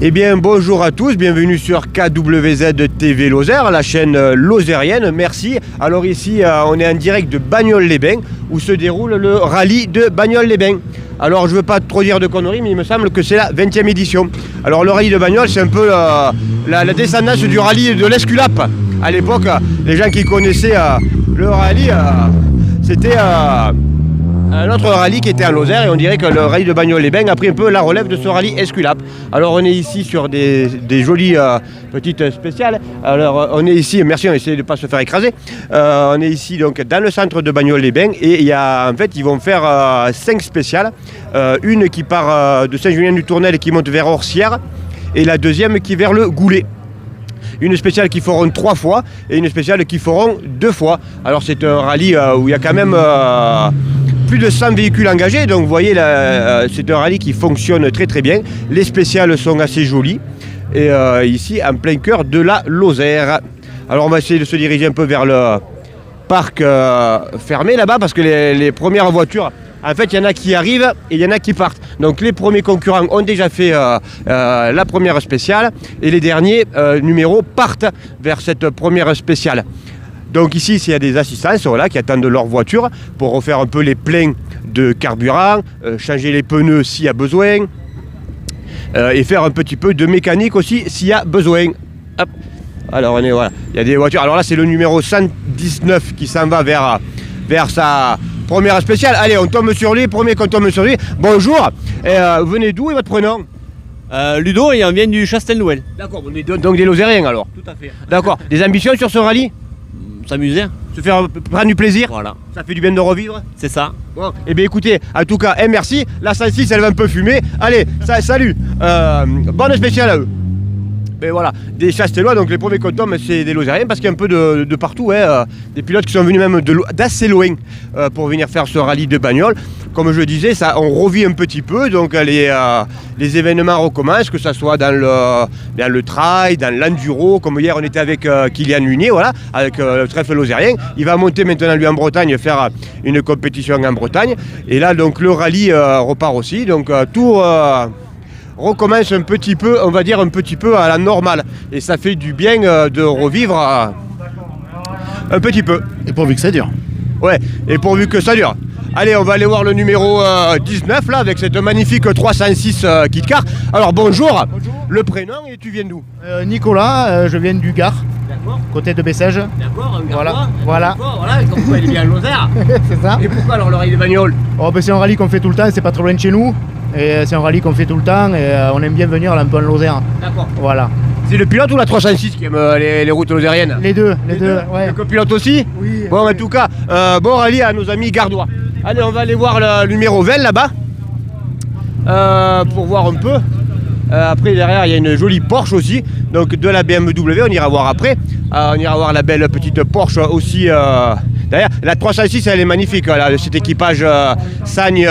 Eh bien, bonjour à tous, bienvenue sur KWZ TV Lozère, la chaîne lozérienne, merci. Alors ici, on est en direct de Bagnols-les-Bains, où se déroule le rallye de Bagnols-les-Bains. Alors, je ne veux pas trop dire de conneries, mais il me semble que c'est la 20e édition. Alors, le rallye de Bagnols, c'est un peu la descendance du rallye de l'Esculape. À l'époque, les gens qui connaissaient le rallye, c'était un autre rallye qui était en Lozère, et on dirait que le rallye de Bagnols-les-Bains a pris un peu la relève de ce rallye Esculape. Alors on est ici sur des jolies petites spéciales. Alors on est ici, merci, on essaie de ne pas se faire écraser. On est ici donc dans le centre de Bagnols-les-Bains, et il y a, en fait, ils vont faire 5 spéciales. Une qui part de Saint-Julien-du-Tournel et qui monte vers Orsières, et la deuxième qui est vers le Goulet. Une spéciale qui feront 3 fois et une spéciale qui feront 2 fois. Alors c'est un rallye où il y a quand même plus de 100 véhicules engagés, donc vous voyez, c'est un rallye qui fonctionne très très bien. Les spéciales sont assez jolies, et ici en plein cœur de la Lozère. Alors on va essayer de se diriger un peu vers le parc fermé là-bas, parce que les premières voitures, en fait, il y en a qui arrivent et il y en a qui partent. Donc les premiers concurrents ont déjà fait la première spéciale, et les derniers numéros partent vers cette première spéciale. Donc ici, il y a des assistances, voilà, qui attendent leur voiture pour refaire un peu les pleins de carburant, changer les pneus s'il y a besoin, et faire un petit peu de mécanique aussi s'il y a besoin. Hop. Alors voilà, il y a des voitures. Alors là, c'est le numéro 119 qui s'en va vers sa première spéciale. Allez, on tombe sur lui, premier qu'on tombe sur lui. Bonjour, vous venez d'où et votre prénom? Ludo, et on vient du Chastel-Nouel. D'accord, on est donc des Lozériens alors. Tout à fait. D'accord, des ambitions sur ce rallye? S'amuser. Se faire prendre du plaisir? Voilà. Ça fait du bien de revivre? C'est ça. Bon, eh bien écoutez, en tout cas, merci. La 106, elle va un peu fumer. Allez, salut. Bonne spéciale à eux. Ben voilà, des Chastelois, donc les premiers qu'on tombe, c'est des Lozériens, parce qu'il y a un peu de partout, des pilotes qui sont venus même d'assez loin pour venir faire ce rallye de Bagnols. Comme je disais, on revit un petit peu, donc les événements recommencent, que ce soit dans le trail, dans l'enduro, comme hier on était avec Kylian Munier, voilà, avec le trèfle lozérien. Il va monter maintenant lui en Bretagne, faire une compétition en Bretagne, et là donc le rallye repart aussi, donc tout recommence un petit peu, on va dire un petit peu à la normale, et ça fait du bien de revivre un petit peu. Et pourvu que ça dure. Ouais, et pourvu que ça dure. Allez, on va aller voir le numéro 19 là, avec cette magnifique 306 Kit Car. Alors bonjour. Le prénom, et tu viens d'où? Nicolas, je viens du Gard, côté de Bessèges. D'accord, un Voilà, voilà. Voilà, et comme quoi il est bien à Lozère. C'est ça. Et pourquoi alors le rallye de Bagnols? Oh, ben, c'est un rallye qu'on fait tout le temps, c'est pas trop loin de chez nous. Et c'est un rallye qu'on fait tout le temps, et on aime bien venir là un peu en Lozère. D'accord. Voilà. C'est le pilote ou la 306 qui aime les routes lozériennes? Les deux, ouais. Le copilote aussi? Oui. Bon, en tout cas, bon rallye à nos amis gardois. Allez, on va aller voir le numéro 20 là-bas, pour voir un peu. Après, derrière, il y a une jolie Porsche aussi, donc de la BMW, on ira voir après. On ira voir la belle petite Porsche aussi derrière. La 306, elle est magnifique, là, cet équipage Sagne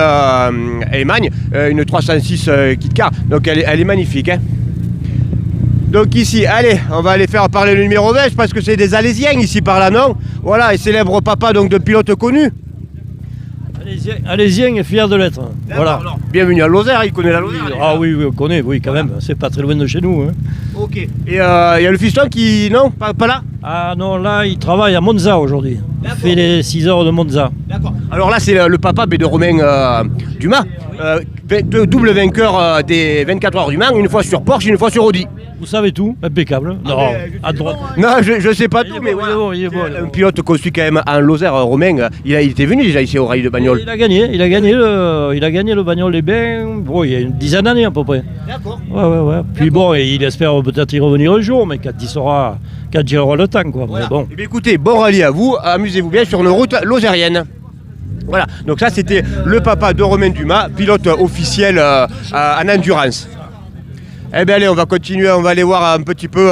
et Magne, une 306 Kit Car, donc elle est magnifique. Hein. Donc ici, allez, on va aller faire parler le numéro 20, parce que c'est des Alésiens ici par là, non? Voilà, et célèbre papa donc de pilote connu. Alésien est fier de l'être. Voilà. Alors, bienvenue à Lozère, il connaît la Lozère. Ah oui, on connaît, oui, quand même. C'est pas très loin de chez nous. Hein. Ok. Et il y a le fiston qui... Non, pas là? Ah non, là, il travaille à Monza aujourd'hui. Il fait les 6 heures de Monza. D'accord. Alors là, c'est le papa de Romain Dumas, double vainqueur des 24 heures du Mans, une fois sur Porsche, une fois sur Audi. Vous savez tout, impeccable. Non, à droite. Non, je sais pas tout, mais voilà. Il est bon. Un pilote construit quand même en Lozère, Romain, il était venu déjà ici au rallye de Bagnols. Il a gagné le Bagnols-les-Bains, bon, il y a une dizaine d'années à peu près. D'accord. Ouais. Puis bon, il espère peut-être y revenir un jour, mais quand il aura le temps, quoi. Voilà. Mais bon. Eh bien, écoutez, bon rallye à vous, amusez-vous bien sur nos routes lozériennes. Voilà, donc ça c'était le papa de Romain Dumas, pilote officiel en endurance. Eh bien allez, on va continuer, on va aller voir un petit peu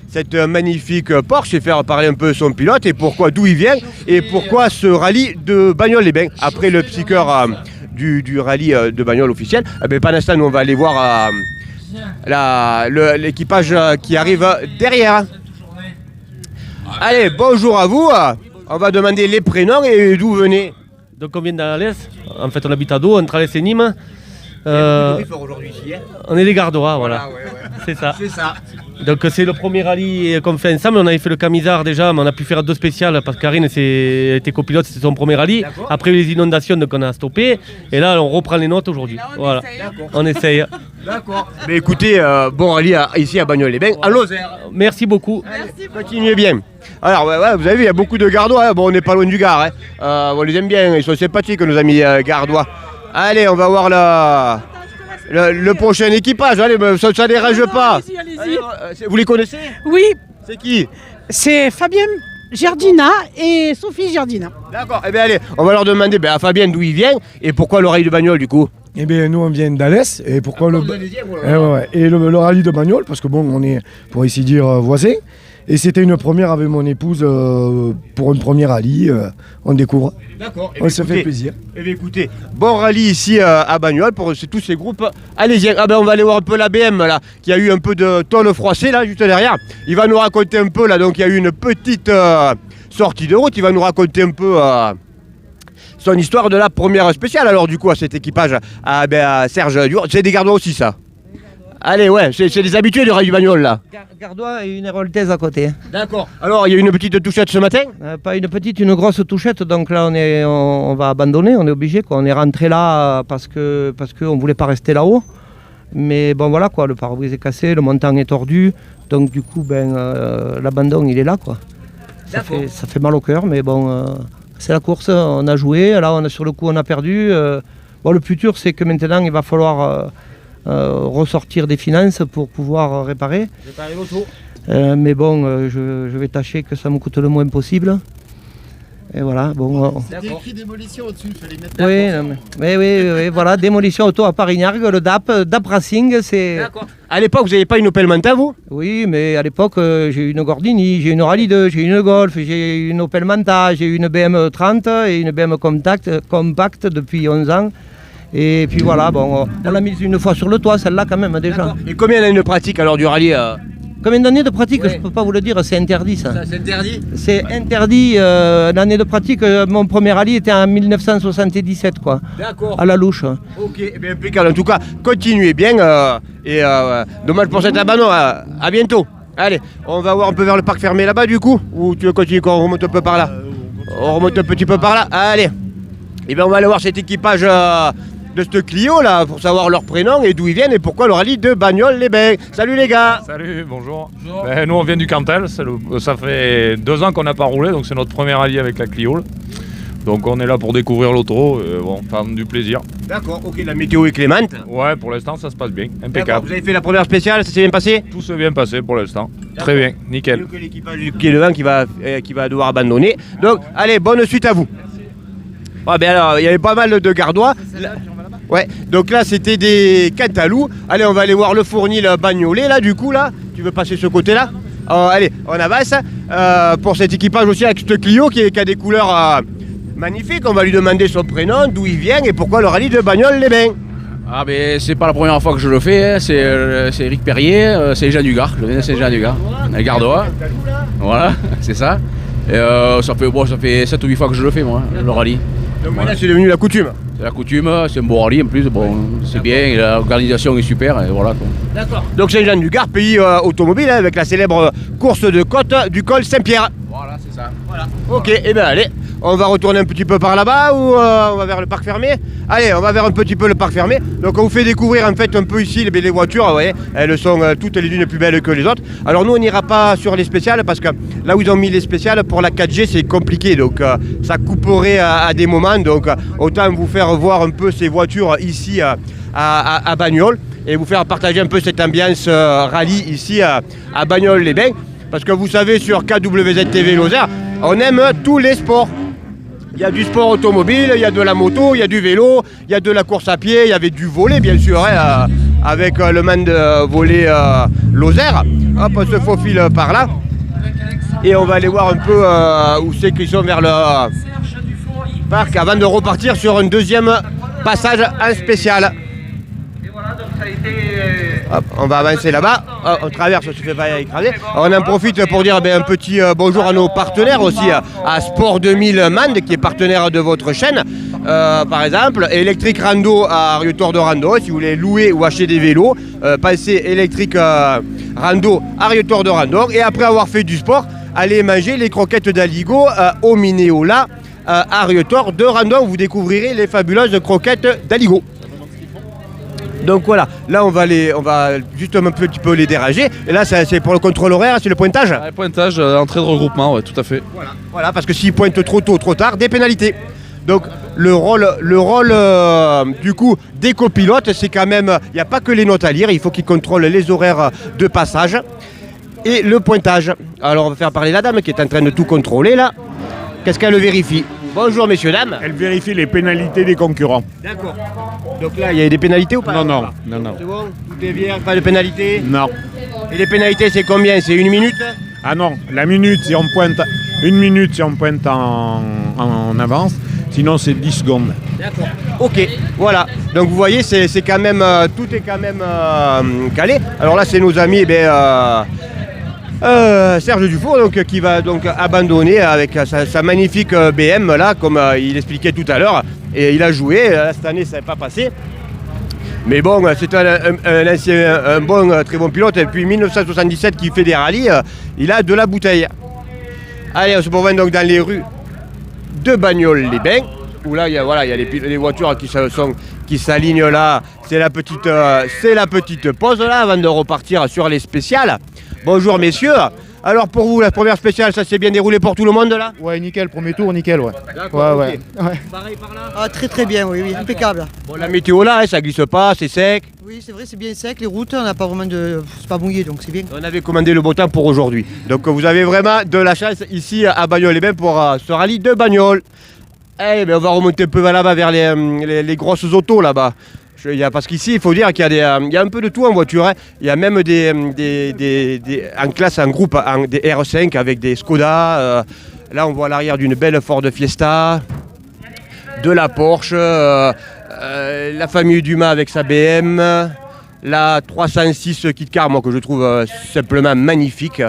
cette magnifique Porsche et faire parler un peu son pilote et pourquoi, d'où il vient et pourquoi ce rallye de Bagnols-les-Bains. Après le psycheur du rallye de Bagnols officiel, eh bien, pendant ce temps, nous on va aller voir l'équipage qui arrive derrière. Allez, bonjour à vous, on va demander les prénoms et d'où vous venez. Donc on vient d'Alès. En fait, on habite à Dos, entre Alès et Nîmes. aujourd'hui ici, hein. On est des Gardois, voilà. C'est ça. C'est ça. Donc c'est le premier rallye qu'on fait ensemble. On avait fait le Camisard déjà, mais on a pu faire 2 spéciales parce que Karine était copilote, c'était son premier rallye. D'accord. Après les inondations, donc on a stoppé. Et là, on reprend les notes aujourd'hui. Voilà. On essaye. D'accord. Mais écoutez, bon rallye ici à Bagnols-les-Bains, à Lozère. Merci beaucoup. Continuez bien. Alors, ouais, vous avez vu, il y a beaucoup de Gardois. Hein. Bon, on n'est pas loin du Gard. Hein. On les aime bien, ils sont sympathiques, nos amis Gardois. Allez, on va voir le prochain équipage. Allez, ça ne dérange pas. Allez-y. Vous les connaissez? Oui, C'est qui? c'est Fabien Giardina et Sophie Giardina. D'accord. Eh bien, allez, on va leur demander à Fabien d'où il vient et pourquoi le rallye de Bagnols, du coup. Eh bien, nous, on vient d'Alès. Et pourquoi le rallye de Bagnols? Parce que bon, on est, pour ainsi dire, voisins. Et c'était une première avec mon épouse pour une première rallye. On découvre. D'accord. On se fait plaisir. Eh bien, écoutez, bon rallye ici à Bagnols pour tous ces groupes. Allez-y, on va aller voir un peu la BM là, qui a eu un peu de tôle froissée là, juste derrière. Il va nous raconter un peu là, donc il y a eu une petite sortie de route. Il va nous raconter un peu son histoire de la première spéciale. Alors du coup, à cet équipage, à Serge Duron. C'est des Gardois aussi, ça? Allez, ouais, c'est des habitués du rallye du Bagnols là. Gardois et une héroltaise à côté. D'accord. Alors, il y a eu une petite touchette ce matin? Pas une petite, une grosse touchette. Donc là, on va abandonner, on est obligé. On est rentré là parce qu'on ne voulait pas rester là-haut. Mais bon, voilà, quoi, le pare-brise est cassé, le montant est tordu. Donc du coup, l'abandon, il est là, quoi. Ça fait mal au cœur, mais bon, c'est la course, on a joué. Là, sur le coup, on a perdu. Bon, le plus dur, c'est que maintenant, il va falloir ressortir des finances pour pouvoir réparer. Mais bon, je vais tâcher que ça me coûte le moins possible. Et voilà, bon. C'était écrit démolition au-dessus, il fallait mettre. Oui, voilà, démolition auto à Parignargues, le DAP Racing, c'est. D'accord. À l'époque, vous n'avez pas une Opel Manta, vous? Oui, mais à l'époque, j'ai eu une Gordini, j'ai eu une Rallye 2, j'ai eu une Golf, j'ai eu une Opel Manta, j'ai eu une BM 30 et une BM Compact depuis 11 ans. Et puis voilà, bon, on l'a mise une fois sur le toit, celle-là quand même déjà. Et combien d'années de pratique alors du rallye Combien d'années de pratique? Ouais. Je ne peux pas vous le dire, c'est interdit ça. c'est interdit? C'est interdit, l'année de pratique, mon premier rallye était en 1977 quoi, D'accord. à la louche. Ok, eh bien impeccable. En tout cas, continuez bien dommage pour cet abandon. À bientôt. Allez, on va voir un peu vers le parc fermé là-bas du coup. Ou tu veux continuer quand on remonte un peu par là? On remonte un petit peu par là. Allez. Et bien on va aller voir cet équipage de ce Clio là pour savoir leur prénom et d'où ils viennent et pourquoi le rallye de Bagnols-les-Bains. Salut les gars. Salut, bonjour. Nous on vient du Cantal, ça fait 2 ans qu'on n'a pas roulé, donc c'est notre premier rallye avec la Clio. Donc on est là pour découvrir l'auto, prendre du plaisir. D'accord, ok, la météo est clémente. Ouais, pour l'instant ça se passe bien, D'accord, impeccable. vous avez fait la première spéciale, ça s'est bien passé? Tout s'est bien passé pour l'instant, très bien, nickel. Donc l'équipage qui est devant qui va devoir abandonner. Donc allez, bonne suite à vous. Ah ben alors, il y avait pas mal de Gardois. Ouais, donc là c'était des Cantalous. Allez, on va aller voir le fournil Bagnolet là du coup là. Tu veux passer ce côté là? Allez, on avance. Pour cet équipage aussi avec ce Clio qui a des couleurs magnifiques. On va lui demander son prénom, d'où il vient et pourquoi le rallye de Bagnols-les-Bains. Ah ben c'est pas la première fois que je le fais, hein. C'est Eric Perrier, c'est Jean Dugard, je viens de Saint-Jean-du-Gard, les Gardois. Voilà, c'est ça. Et ça fait 7 ou 8 fois que je le fais moi, le rallye. Donc voilà, c'est devenu la coutume. C'est la coutume, c'est un beau rallye en plus, bon, c'est bien, l'organisation est super et voilà quoi. D'accord. Donc Saint-Jean-du-Gard, pays automobile hein, avec la célèbre course de côte du col Saint-Pierre. Voilà, c'est ça. Voilà. Ok, et bien allez, on va retourner un petit peu par là-bas ou on va vers le parc fermé? Allez, on va vers un petit peu le parc fermé. Donc on vous fait découvrir en fait un peu ici les voitures, vous voyez, elles sont toutes les unes plus belles que les autres. Alors nous on n'ira pas sur les spéciales parce que là où ils ont mis les spéciales pour la 4G c'est compliqué, donc ça couperait à des moments, donc autant vous faire voir un peu ces voitures ici à Bagnols et vous faire partager un peu cette ambiance rallye ici à Bagnols-les-Bains. Parce que vous savez sur KWZ TV Lozère, on aime tous les sports. Il y a du sport automobile, il y a de la moto, il y a du vélo, il y a de la course à pied, il y avait du volley bien sûr, hein, avec le man de volley Lozère. Hop, on se faufile par là. Et on va aller voir un peu où c'est qu'ils sont vers le parc avant de repartir sur un deuxième passage en spécial. Hop, on va avancer là-bas, on traverse, on se fait pas écraser. On en profite pour dire un petit bonjour à nos partenaires aussi, à Sport 2000 Mande qui est partenaire de votre chaîne. par exemple, électrique rando à Riotor de Rando, si vous voulez louer ou acheter des vélos, passez électrique rando à Riotor de Rando, et après avoir fait du sport, allez manger les croquettes d'Aligo au Minéola à Riotor de Rando, où vous découvrirez les fabuleuses croquettes d'Aligo. Donc voilà, là on va juste un petit peu les déranger, et là c'est pour le contrôle horaire, c'est le pointage. Le pointage, entrée de regroupement, ouais, tout à fait. Voilà, parce que s'ils pointent trop tôt, trop tard, des pénalités. Donc le rôle du coup des copilotes, c'est quand même, il n'y a pas que les notes à lire, il faut qu'ils contrôlent les horaires de passage et le pointage. Alors on va faire parler la dame qui est en train de tout contrôler là. Qu'est-ce qu'elle vérifie? Bonjour messieurs, dames. Elle vérifie les pénalités des concurrents. D'accord. Donc là, il y a des pénalités ou pas? Non. C'est bon? Tout est bien, pas de pénalité? Non. Et les pénalités, c'est combien? C'est 1 minute? Ah non, la minute, si on pointe 1 minute, si on pointe en avance, sinon c'est 10 secondes. D'accord. Ok, voilà. Donc vous voyez, c'est quand même, tout est quand même calé. Alors là, c'est nos amis, Serge Dufour donc, qui va donc abandonner avec sa magnifique BM là, comme il expliquait tout à l'heure, et il a joué. Cette année ça n'est pas passé, mais bon, c'est un bon, très bon pilote, et depuis 1977 qu'il fait des rallyes, il a de la bouteille. Allez, on se promène donc dans les rues de Bagnols-les-Bains, où là il y a les voitures qui s'alignent là. C'est la petite pause là avant de repartir sur les spéciales. Bonjour messieurs, alors pour vous la première spéciale, ça s'est bien déroulé pour tout le monde là? Ouais, nickel, premier tour, nickel, ouais. D'accord, ouais. Pareil par là. Ah, très bien, oui, impeccable. Bon, la météo là, ça glisse pas, c'est sec. Oui, c'est vrai, c'est bien sec, les routes, on n'a pas vraiment c'est pas mouillé, donc c'est bien. On avait commandé le beau temps pour aujourd'hui. Donc vous avez vraiment de la chance ici à Bagnols-les-Bains pour ce rallye de Bagnols. Eh bien on va remonter un peu là-bas vers les grosses autos là-bas. Parce qu'ici, il faut dire qu'il y a un peu de tout en voiture. Hein. Il y a même en classe, en groupe, des R5 avec des Skoda. Là, on voit l'arrière d'une belle Ford Fiesta, de la Porsche, la famille Dumas avec sa BM, la 306 Kit Car, moi, que je trouve simplement magnifique.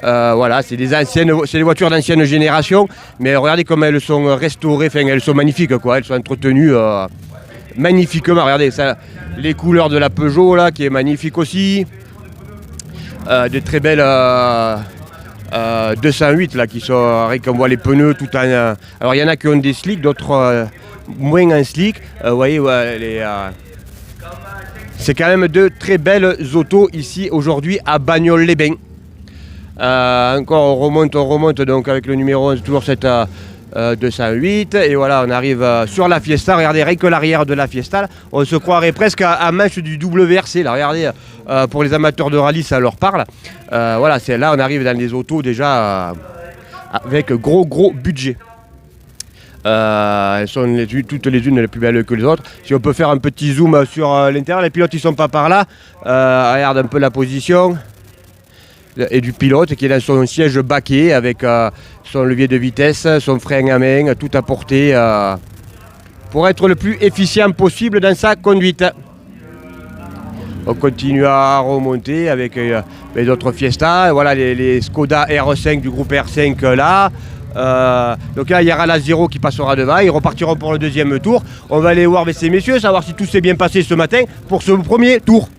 Voilà, c'est des voitures d'ancienne génération, mais regardez comme elles sont restaurées, enfin, elles sont magnifiques, quoi. Elles sont entretenues magnifiquement. Regardez ça, les couleurs de la Peugeot là, qui est magnifique aussi. De très belles 208 là, qui sont, on voit les pneus tout en. Alors il y en a qui ont des slicks, d'autres moins en slick. Vous voyez, c'est quand même de très belles autos ici aujourd'hui à Bagnols-les-Bains. Encore on remonte donc avec le numéro 11, toujours cette 208, et voilà, on arrive sur la Fiesta. Regardez, rien que l'arrière de la Fiesta là, on se croirait presque à manche du WRC là. Regardez, pour les amateurs de rallye ça leur parle. Voilà, c'est là on arrive dans les autos déjà avec gros budget. Elles sont toutes les unes les plus belles que les autres. Si on peut faire un petit zoom sur l'intérieur, les pilotes ils sont pas par là. Regarde un peu la position et du pilote qui est dans son siège baquet avec son levier de vitesse, son frein à main, tout à portée pour être le plus efficient possible dans sa conduite. On continue à remonter avec les autres Fiesta. Voilà les Skoda R5 du groupe R5 là. Donc là il y aura la 0 qui passera devant, ils repartiront pour le deuxième tour. On va aller voir avec ces messieurs, savoir si tout s'est bien passé ce matin pour ce premier tour.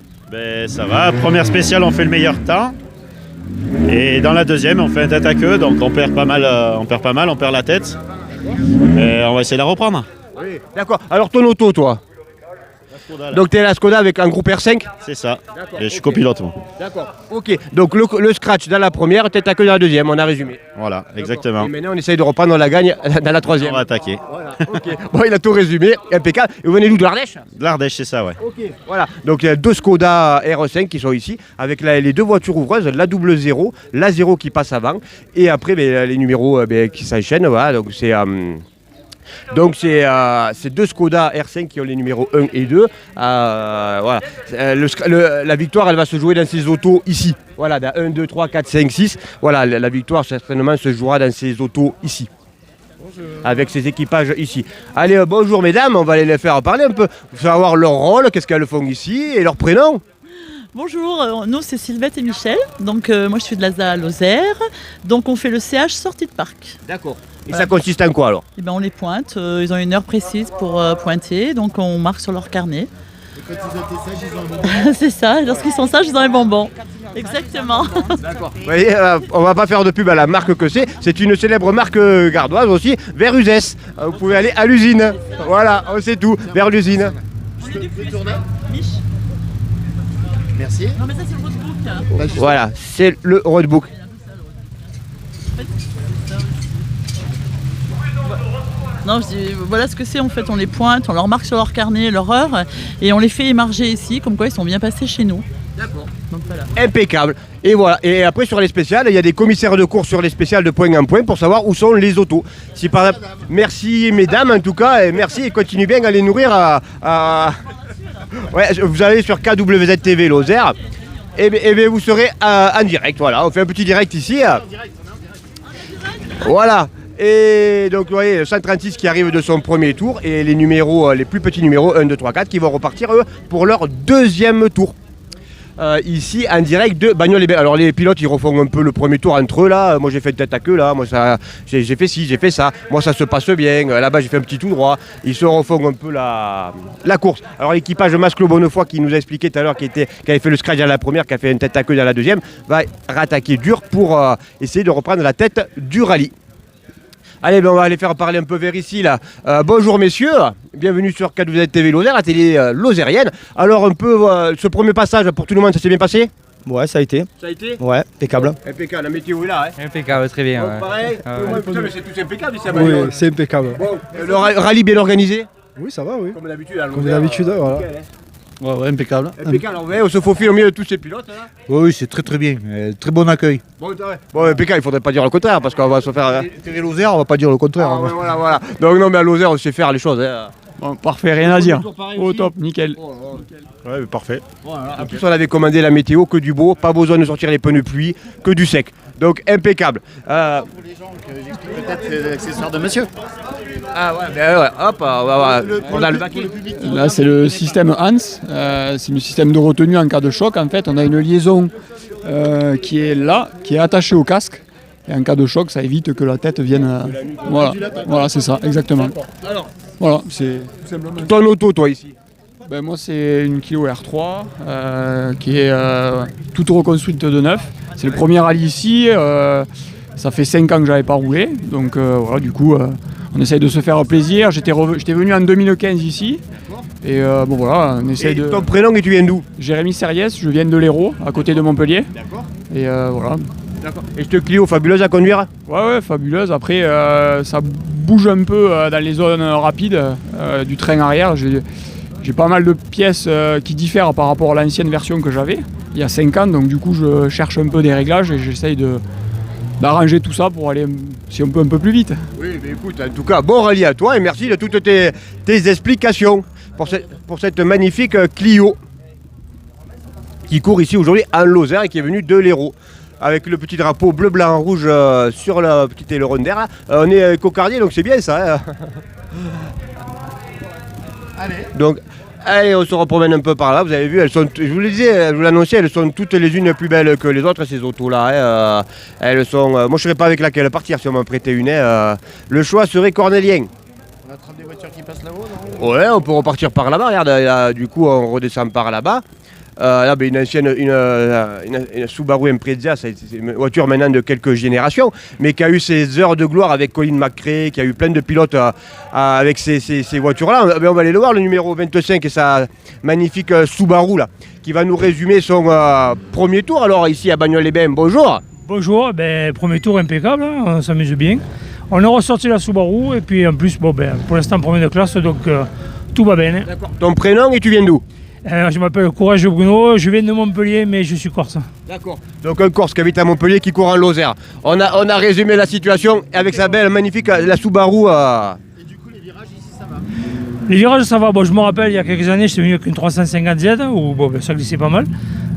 Ça va, première spéciale on fait le meilleur temps. Et dans la deuxième, on fait un tête à queue, donc on perd pas mal, on perd la tête. Et on va essayer de la reprendre. Oui, d'accord. Alors ton auto, toi? Skoda, donc tu es la Skoda avec un groupe R5? C'est ça. Et je suis copilote moi. D'accord. Ok. Donc le scratch dans la première, tête à queue dans la deuxième, on a résumé. Voilà, exactement. Et maintenant on essaye de reprendre la gagne dans la troisième. On va attaquer. Voilà. Ok. Bon, il a tout résumé, impeccable. Et vous venez d'où, de l'Ardèche? De l'Ardèche, c'est ça, ouais. Ok. Voilà. Donc il y a deux Skoda R5 qui sont ici, avec les deux voitures ouvreuses, la double 0, la 0 qui passe avant, et après les numéros qui s'enchaînent. Voilà. Donc c'est deux Skoda R5 qui ont les numéros 1 et 2. Voilà. La victoire, elle va se jouer dans ces autos ici. Voilà, dans 1, 2, 3, 4, 5, 6. Voilà, la victoire certainement se jouera dans ces autos ici. Avec ces équipages ici. Allez, bonjour mesdames, on va aller les faire parler un peu. Savoir leur rôle, qu'est-ce qu'elles font ici et leur prénom. Bonjour, nous c'est Sylvette et Michel. Donc moi je suis de l'ASA Lozère. Donc on fait le CH sortie de parc. D'accord. Et ça consiste en quoi alors? Et ben on les pointe, ils ont une heure précise pour pointer, donc on marque sur leur carnet. Et quand ils ont été sages, ils ont un bonbon. C'est ça, lorsqu'ils sont sages, ils ont un bonbon. Exactement. D'accord. Vous voyez, on va pas faire de pub à la marque que c'est. C'est une célèbre marque gardoise aussi, Veruzès. Vous pouvez aller à l'usine. Voilà, on sait tout, vers l'usine. Merci. Non mais ça c'est le roadbook. Voilà, c'est le roadbook. Non, je dis, voilà ce que c'est en fait, on les pointe, on leur marque sur leur carnet leur heure et on les fait émarger ici, comme quoi ils sont bien passés chez nous. D'accord. Donc voilà. Impeccable. Et voilà. Et après sur les spéciales, il y a des commissaires de course sur les spéciales de point en point pour savoir où sont les autos. Si par exemple, merci mesdames en tout cas, et merci et continuez bien à les nourrir Ouais, vous allez sur KWZ TV Lozère et bien vous serez en direct. Voilà, on fait un petit direct ici. Voilà. Et donc vous voyez le 136 qui arrive de son premier tour et les numéros, les plus petits numéros 1, 2, 3, 4 qui vont repartir eux pour leur deuxième tour. Ici en direct de Bagnols-les-Bains. Alors les pilotes ils refont un peu le premier tour entre eux là. Moi j'ai fait tête à queue là, moi ça j'ai fait ci, j'ai fait ça. Moi ça se passe bien. Là-bas j'ai fait un petit tout droit. Ils se refont un peu la course. Alors l'équipage Masclo Bonnefoy qui nous a expliqué tout à l'heure qui avait fait le scratch à la première, qui a fait une tête à queue dans la deuxième, va rattaquer dur pour essayer de reprendre la tête du rallye. Allez, ben on va aller faire parler un peu vers ici là. Bonjour messieurs, bienvenue sur KWZ TV Lozère, la télé lozérienne. Alors un peu, ce premier passage pour tout le monde, ça s'est bien passé? Ouais, ça a été. Ça a été? Ouais, impeccable. Impeccable, la météo est là. Hein. Impeccable, très bien. Bon, pareil, putain, mais c'est tout impeccable ici à Oui, Bagnols. c'est impeccable. Bon, le rallye bien organisé? Oui, ça va, oui. Comme d'habitude, à Lozère. Comme d'habitude, voilà. Nickel, hein. Ouais, impeccable. Impeccable, on se faufile au milieu de tous ces pilotes. Là. Oui, c'est très très bien. Très bon accueil. Bon, impeccable, il faudrait pas dire le contraire parce qu'on va se faire. Télé Lozère, on va pas dire le contraire. Ah, ouais, voilà. Donc non, mais à Lozère, on sait faire les choses. Hein. Bon, parfait, rien à dire. Au top, nickel. Ouais, parfait. Voilà. En plus, on avait commandé la météo, que du beau, pas besoin de sortir les pneus de pluie, que du sec. Donc impeccable. Pour les gens que j'explique peut-être les accessoires de monsieur. Ah ouais, ben ouais, hop, on a le baquet. Là, c'est le système Hans. C'est le système de retenue en cas de choc. En fait, on a une liaison qui est là, qui est attachée au casque. Et en cas de choc, ça évite que la tête vienne. Voilà, c'est ça, exactement. Alors, voilà, c'est tout simplement. Ton auto, toi, ici? Ben, moi, c'est une Clio R3 qui est toute reconstruite de neuf. C'est le premier rallye ici. Ça fait 5 ans que j'avais pas roulé. Donc voilà, du coup, on essaye de se faire plaisir. J'étais venu en 2015 ici. Et bon voilà, on essaye de. Ton prénom et tu viens d'où? Jérémy Serriès, je viens de l'Hérault, à côté de Montpellier. D'accord. Et voilà. D'accord. Et cette Clio fabuleuse à conduire? Ouais, fabuleuse. Après, ça bouge un peu dans les zones rapides du train arrière. J'ai pas mal de pièces qui diffèrent par rapport à l'ancienne version que j'avais il y a 5 ans. Donc du coup, je cherche un peu des réglages et j'essaye d'arranger tout ça pour aller, si on peut, un peu plus vite. Oui, mais écoute, en tout cas, bon rallye à toi et merci de toutes tes explications pour cette magnifique Clio qui court ici aujourd'hui en Lozère et qui est venue de l'Hérault. Avec le petit drapeau bleu, blanc, rouge sur le petit aileron d'air. On est cocardier, donc c'est bien ça. Hein. Allez. Donc, allez, on se repromène un peu par là. Vous avez vu, elles sont, je vous le disais, je vous l'annonçais, elles sont toutes les unes plus belles que les autres, ces autos-là. Hein. Elles sont. Moi, je ne saurais pas avec laquelle partir si on m'en prêtait une. Le choix serait cornélien. On attrape des voitures qui passent là-haut, non? Ouais, on peut repartir par là-bas. Regarde, là, du coup, on redescend par là-bas. Là, ben, une Subaru Impreza, c'est une voiture maintenant de quelques générations, mais qui a eu ses heures de gloire avec Colin McRae, qui a eu plein de pilotes avec ces voitures-là. On va aller le voir, le numéro 25 et sa magnifique Subaru, là, qui va nous résumer son premier tour. Alors ici à Bagnols-les-Bains, bonjour. Bonjour, premier tour impeccable, hein, on s'amuse bien. On a ressorti la Subaru et puis en plus, pour l'instant premier de classe, donc tout va bien. D'accord. Ton prénom et tu viens d'où? Je m'appelle Courage Bruno, je viens de Montpellier, mais je suis corse. D'accord. Donc un Corse qui habite à Montpellier, qui court en Lozère. On a résumé la situation avec sa belle, magnifique, la Subaru. Et du coup, les virages ici, ça va? Les virages, ça va. Bon, je me rappelle, il y a quelques années, j'étais venu avec une 350Z, où ça glissait pas mal.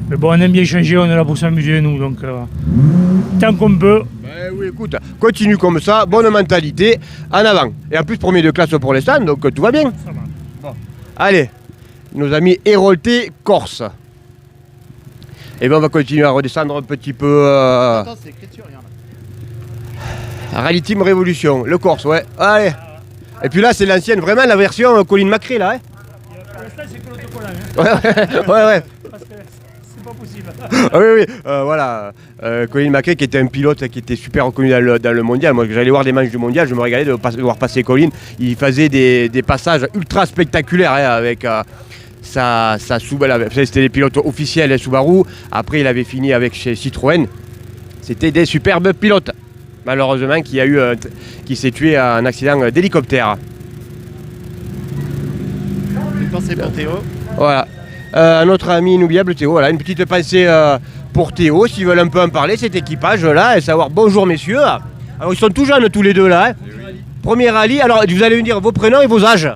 Mais bon, on aime bien changer, on est là pour s'amuser, nous, donc tant qu'on peut. Ben oui, écoute, continue comme ça, bonne mentalité, en avant. Et en plus, premier de classe pour l'instant, donc tout va bien. Ça va. Bon. Allez. Nos amis Héroltais Corse. Et bien on va continuer à redescendre un petit peu. Attends, c'est écriture, il y en a. Rally Team Révolution, le Corse, ouais. Allez. Et puis là, c'est l'ancienne, vraiment la version Colin McRae, là. Hein. Ouais. C'est pas possible. Ah oui, voilà. Colin McRae qui était un pilote qui était super reconnu dans le mondial. Moi, j'allais voir des matchs du mondial, je me régalais de voir passer Colin. Il faisait des passages ultra spectaculaires hein, avec sa Subaru. C'était les pilotes officiels Subaru. Après, il avait fini avec chez Citroën. C'était des superbes pilotes. Malheureusement, qui s'est tué à un accident d'hélicoptère. Une pensée pour Théo. Voilà. Notre ami inoubliable Théo, voilà, une petite pensée pour Théo, s'ils veulent un peu en parler, cet équipage-là, et savoir bonjour messieurs. Alors ils sont tout jeunes tous les deux là. Hein. Premier rallye, alors vous allez me dire vos prénoms et vos âges.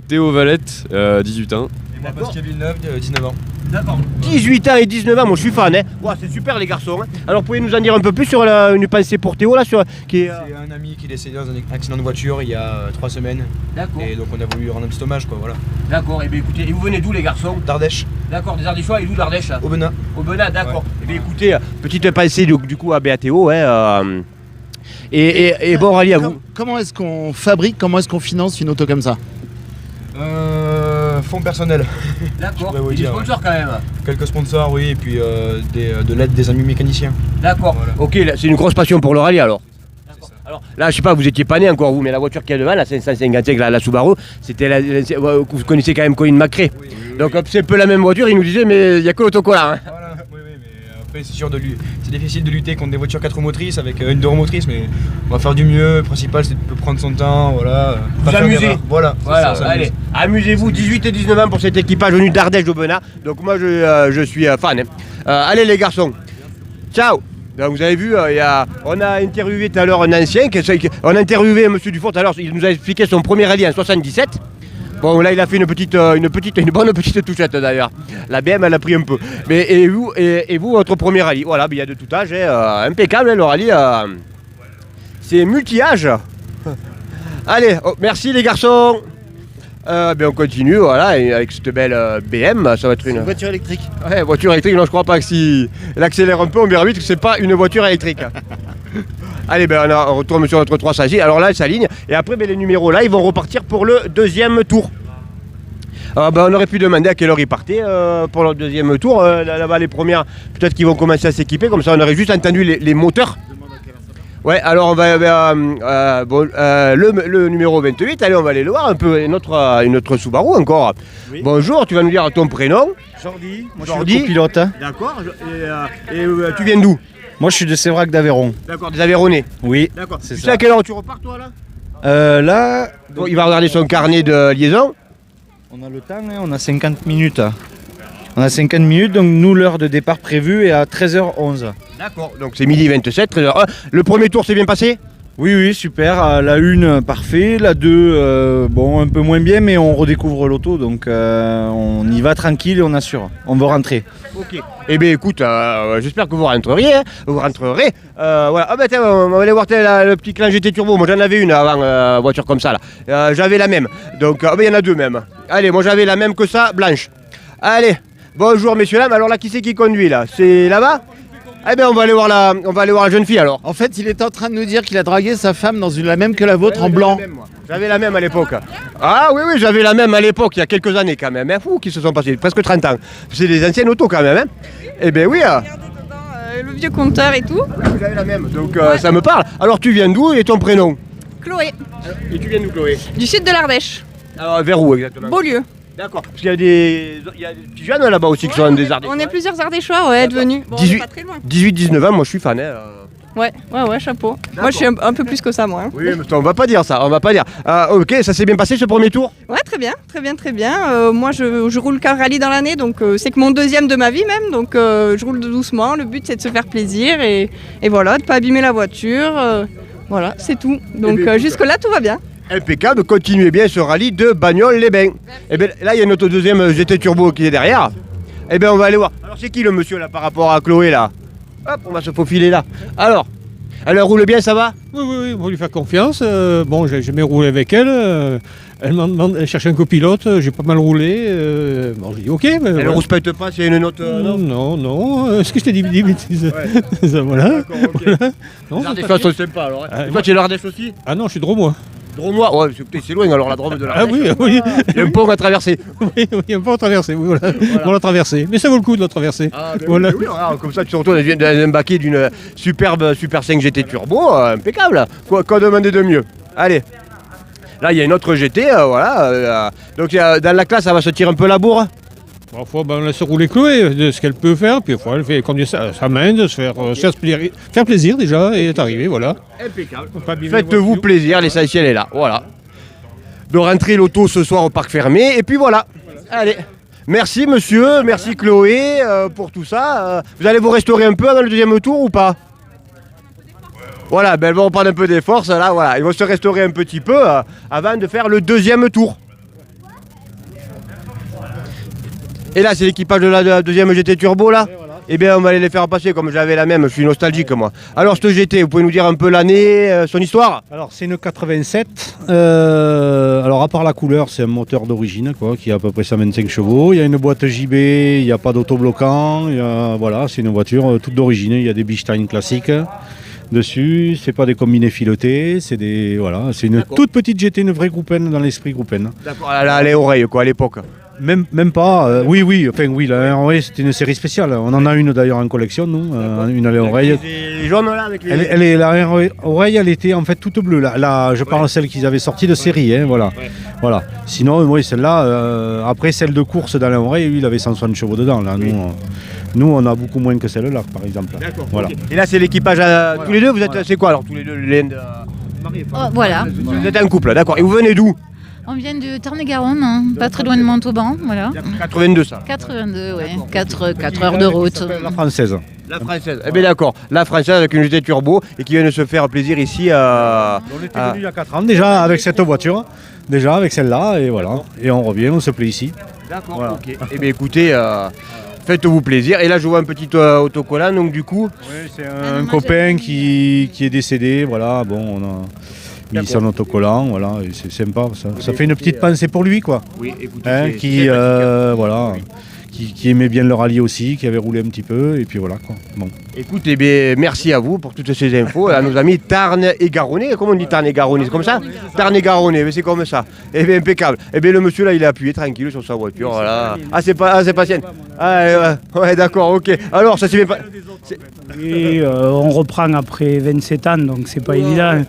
Théo Valette, 18 ans. Et moi Pascal Villeneuve, 19 ans. D'accord. 18 ans et 19 ans, moi je suis fan. Hein. Wow, c'est super les garçons. Hein. Alors pouvez-vous nous en dire un peu plus sur une pensée pour Théo là qui est, C'est un ami qui est décédé dans un accident de voiture il y a 3 semaines. D'accord. Et donc on a voulu lui rendre un petit hommage quoi, voilà. D'accord, et bien écoutez, et vous venez d'où les garçons? D'Ardèche. D'accord, des Ardéchois, et d'où d'Ardèche? Aubenas. Aubenas, d'accord. Et bien écoutez, petite pensée du coup à Théo, hein, et bon rallye à vous. Comment est-ce qu'on fabrique, comment est-ce qu'on finance une auto comme ça? Fonds personnel. D'accord, et des sponsors quand même. Quelques sponsors, oui, et puis de l'aide des amis mécaniciens. D'accord, voilà. Ok, c'est une grosse passion pour le rallye alors. Alors là, je sais pas, vous étiez pas né encore vous, mais la voiture qui est devant, la 555, la Subaru, c'était vous connaissez quand même Colin McRae. Oui. Donc c'est un peu la même voiture, il nous disait, mais il n'y a que l'autocollant. Hein. Voilà, oui, mais après c'est sûr c'est difficile de lutter contre des voitures 4 roues motrices avec une 2 roues motrices, mais on va faire du mieux. Le principal c'est de prendre son temps, voilà. Vous amusez. Voilà, ça, allez, amusez-vous, 18 et 19 ans pour cet équipage venu d'Ardèche d'Aubenas. Donc moi je suis fan. Hein. Allez les garçons, ciao. Donc vous avez vu, on a interviewé tout à l'heure un ancien, on a interviewé M. Dufour tout à l'heure, il nous a expliqué son premier rallye en 77. Bon là il a fait une bonne petite touchette d'ailleurs. La BM elle a pris un peu. Mais et vous votre premier rallye, voilà, il y a de tout âge, hein, impeccable hein, le rallye. C'est multi-âge. Allez, merci les garçons. On continue, voilà, avec cette belle BM, ça va être une voiture électrique. Ouais, voiture électrique, non je crois pas que si elle accélère un peu, on verra vite que c'est pas une voiture électrique. Allez, on retourne sur notre 306, alors là elle s'aligne, et après les numéros là, ils vont repartir pour le deuxième tour. On aurait pu demander à quelle heure ils partaient pour le deuxième tour, là-bas les premières, peut-être qu'ils vont commencer à s'équiper, comme ça on aurait juste entendu les moteurs. Ouais, alors on va le numéro 28, allez on va aller le voir un peu, notre Subaru encore. Oui. Bonjour, tu vas nous dire ton prénom? Jordi, moi Jordi. je suis le copilote. D'accord, et tu viens d'où? Moi je suis de Sévrac d'Aveyron. D'accord, des Aveyronnais. Oui, d'accord. C'est tu ça. sais à quelle heure tu repars toi là? Là... Bon, il va regarder son carnet de liaison. On a le temps, hein, on a 50 minutes. On a 50 minutes, donc nous l'heure de départ prévue est à 13h11. D'accord, donc c'est midi 27, 13h01. Le premier tour s'est bien passé? Oui, super. La 1, parfait. La 2, bon, un peu moins bien, mais on redécouvre l'auto, donc on y va tranquille et on assure. On veut rentrer. Ok. Eh bien, écoute, j'espère que vous rentreriez. Hein. Vous rentrerez. Voilà. Ah, tiens, on va aller voir le petit clan GT Turbo. Moi, j'en avais une avant, voiture comme ça, là. J'avais la même. Donc, il y en a deux même. Allez, moi, j'avais la même que ça, blanche. Allez. Bonjour, messieurs, dames. Alors là, qui c'est qui conduit, là? C'est là-bas? Eh bien, on va aller voir la jeune fille alors. En fait, il est en train de nous dire qu'il a dragué sa femme dans la même que la vôtre en blanc. J'avais la même à l'époque. Ah oui, j'avais la même à l'époque, il y a quelques années quand même. Hein, fou, qui se sont passés, presque 30 ans. C'est des anciennes autos quand même. Hein. Eh bien oui. Le vieux compteur et tout. Vous avez la même, donc ça me parle. Alors tu viens d'où et ton prénom? Chloé. Et tu viens d'où, Chloé? Du sud de l'Ardèche. Alors vers où exactement? Beaulieu. D'accord, parce qu'il y a des petits jeunes là-bas aussi qui sont des Ardéchois. On est plusieurs Ardéchois, ouais, devenus. Bon, 18-19 ans, moi je suis fan. Hein. Ouais, chapeau. Moi je suis un peu plus que ça, moi. Hein. Oui, mais on va pas dire ça, on va pas dire. Ok, ça s'est bien passé ce premier tour? Ouais, très bien. Moi je roule qu'un rallye dans l'année, donc c'est que mon deuxième de ma vie même, donc je roule doucement. Le but c'est de se faire plaisir et voilà, de pas abîmer la voiture. Voilà, c'est tout. Donc jusque-là tout va bien. Impeccable, continuez bien ce rallye de Bagnoles-les-Bains. Et bien là, il y a notre deuxième GT Turbo qui est derrière. Et bien on va aller voir. Alors c'est qui le monsieur là par rapport à Chloé là? Hop, on va se faufiler là. Alors, elle roule bien, ça va? Oui, on va lui faire confiance. Bon, j'ai jamais roulé avec elle. Elle cherche un copilote, j'ai pas mal roulé. Bon, j'ai dit ok. Mais Elle ne respecte pas s'il y a une note. Non. Est-ce que je t'ai dit des bêtises? Voilà. Voilà. Non, L'Ardèche sont sympas alors. Toi, tu es l'Ardèche aussi? Ah non, je suis dromois. Dromois? Ouais, c'est loin alors la Drôme de l'Ardèche. Ah oui. Il y a un pont à traverser. Oui, il y a un pont à traverser, oui, voilà. On l'a traversé. Mais ça vaut le coup de la traverser. Ah, ben voilà. oui, comme ça, tu te retrouves dans un baquet d'une superbe Super 5 GT Turbo, impeccable. Quoi demander de mieux? Allez. Là, il y a une autre GT, voilà. Donc, dans la classe, ça va se tirer un peu la bourre. Parfois, on laisse rouler Chloé de ce qu'elle peut faire, puis parfois, elle fait conduire sa main, de se faire plaisir déjà, et est arrivée, voilà. Impeccable. Faites-vous plaisir, l'essentiel est là, voilà. De rentrer l'auto ce soir au parc fermé, et puis voilà. Allez. Merci monsieur, merci Chloé pour tout ça. Vous allez vous restaurer un peu dans le deuxième tour ou pas? Voilà, elles vont prendre un peu des forces, là, voilà. Ils vont se restaurer un petit peu avant de faire le deuxième tour. Et là, c'est l'équipage de la deuxième GT Turbo, là. Eh bien, on va aller les faire passer, comme j'avais la même, je suis nostalgique, moi. Alors, cette GT, vous pouvez nous dire un peu l'année, son histoire? Alors, c'est une 87. Alors, à part la couleur, c'est un moteur d'origine, quoi, qui a à peu près 125 chevaux. Il y a une boîte JB, il n'y a pas d'autobloquant. Voilà, c'est une voiture toute d'origine. Il y a des Bichstein classiques dessus. C'est pas des combinés filetés. C'est une toute petite GT, une vraie groupen dans l'esprit groupen. D'accord, elle a les oreilles, quoi, à l'époque. Même pas, oui, la oreille c'était une série spéciale. On en a une d'ailleurs en collection, nous, une à l'oreille. Les jaunes là avec les. La oreille, elle était en fait toute bleue. Là, je parle de celle qu'ils avaient sortie de série, hein, voilà. Ouais. Voilà. Sinon, oui, celle-là, après celle de course dans l'oreille, lui, il avait 160 chevaux dedans. Là, nous, on a beaucoup moins que celle-là, par exemple. D'accord. Voilà. Okay. Et là, c'est l'équipage tous les deux. Vous êtes, c'est quoi alors tous les deux, Voilà. Vous êtes un couple, d'accord. Et vous venez d'où? On vient de Tarn-et-Garonne, pas très loin de Montauban, voilà. 82 ça. 82, oui. 4 heures de route. La française. La française, eh bien d'accord. La française avec une GT Turbo et qui vient de se faire plaisir ici à. On était venu il y a 4 ans déjà avec cette voiture, déjà avec celle-là, et voilà. Et on revient, on se plaît ici. D'accord, voilà. Ok. Eh bien écoutez, faites-vous plaisir. Et là je vois un petit autocollant, donc du coup. Oui, c'est un copain qui est décédé, voilà, bon, on a mis son autocollant, voilà, et c'est sympa, ça fait une petite pensée pour lui, quoi. Oui, écoutez, qui aimait bien le rallye aussi, qui avait roulé un petit peu, et puis voilà, quoi. Bon. Écoute, eh bien, merci à vous pour toutes ces infos, à nos amis Tarn et Garonnais. Comment on dit Tarn et Garonnais? C'est comme ça? Tarn et Garonnais, mais c'est comme ça. Eh bien, impeccable. Eh bien, le monsieur là, il est appuyé tranquille sur sa voiture, voilà. Ah, c'est pas sienne. Ah, ouais, d'accord, ok. Alors, ça s'est bien pas. Et on reprend après 27 ans, donc c'est pas évident.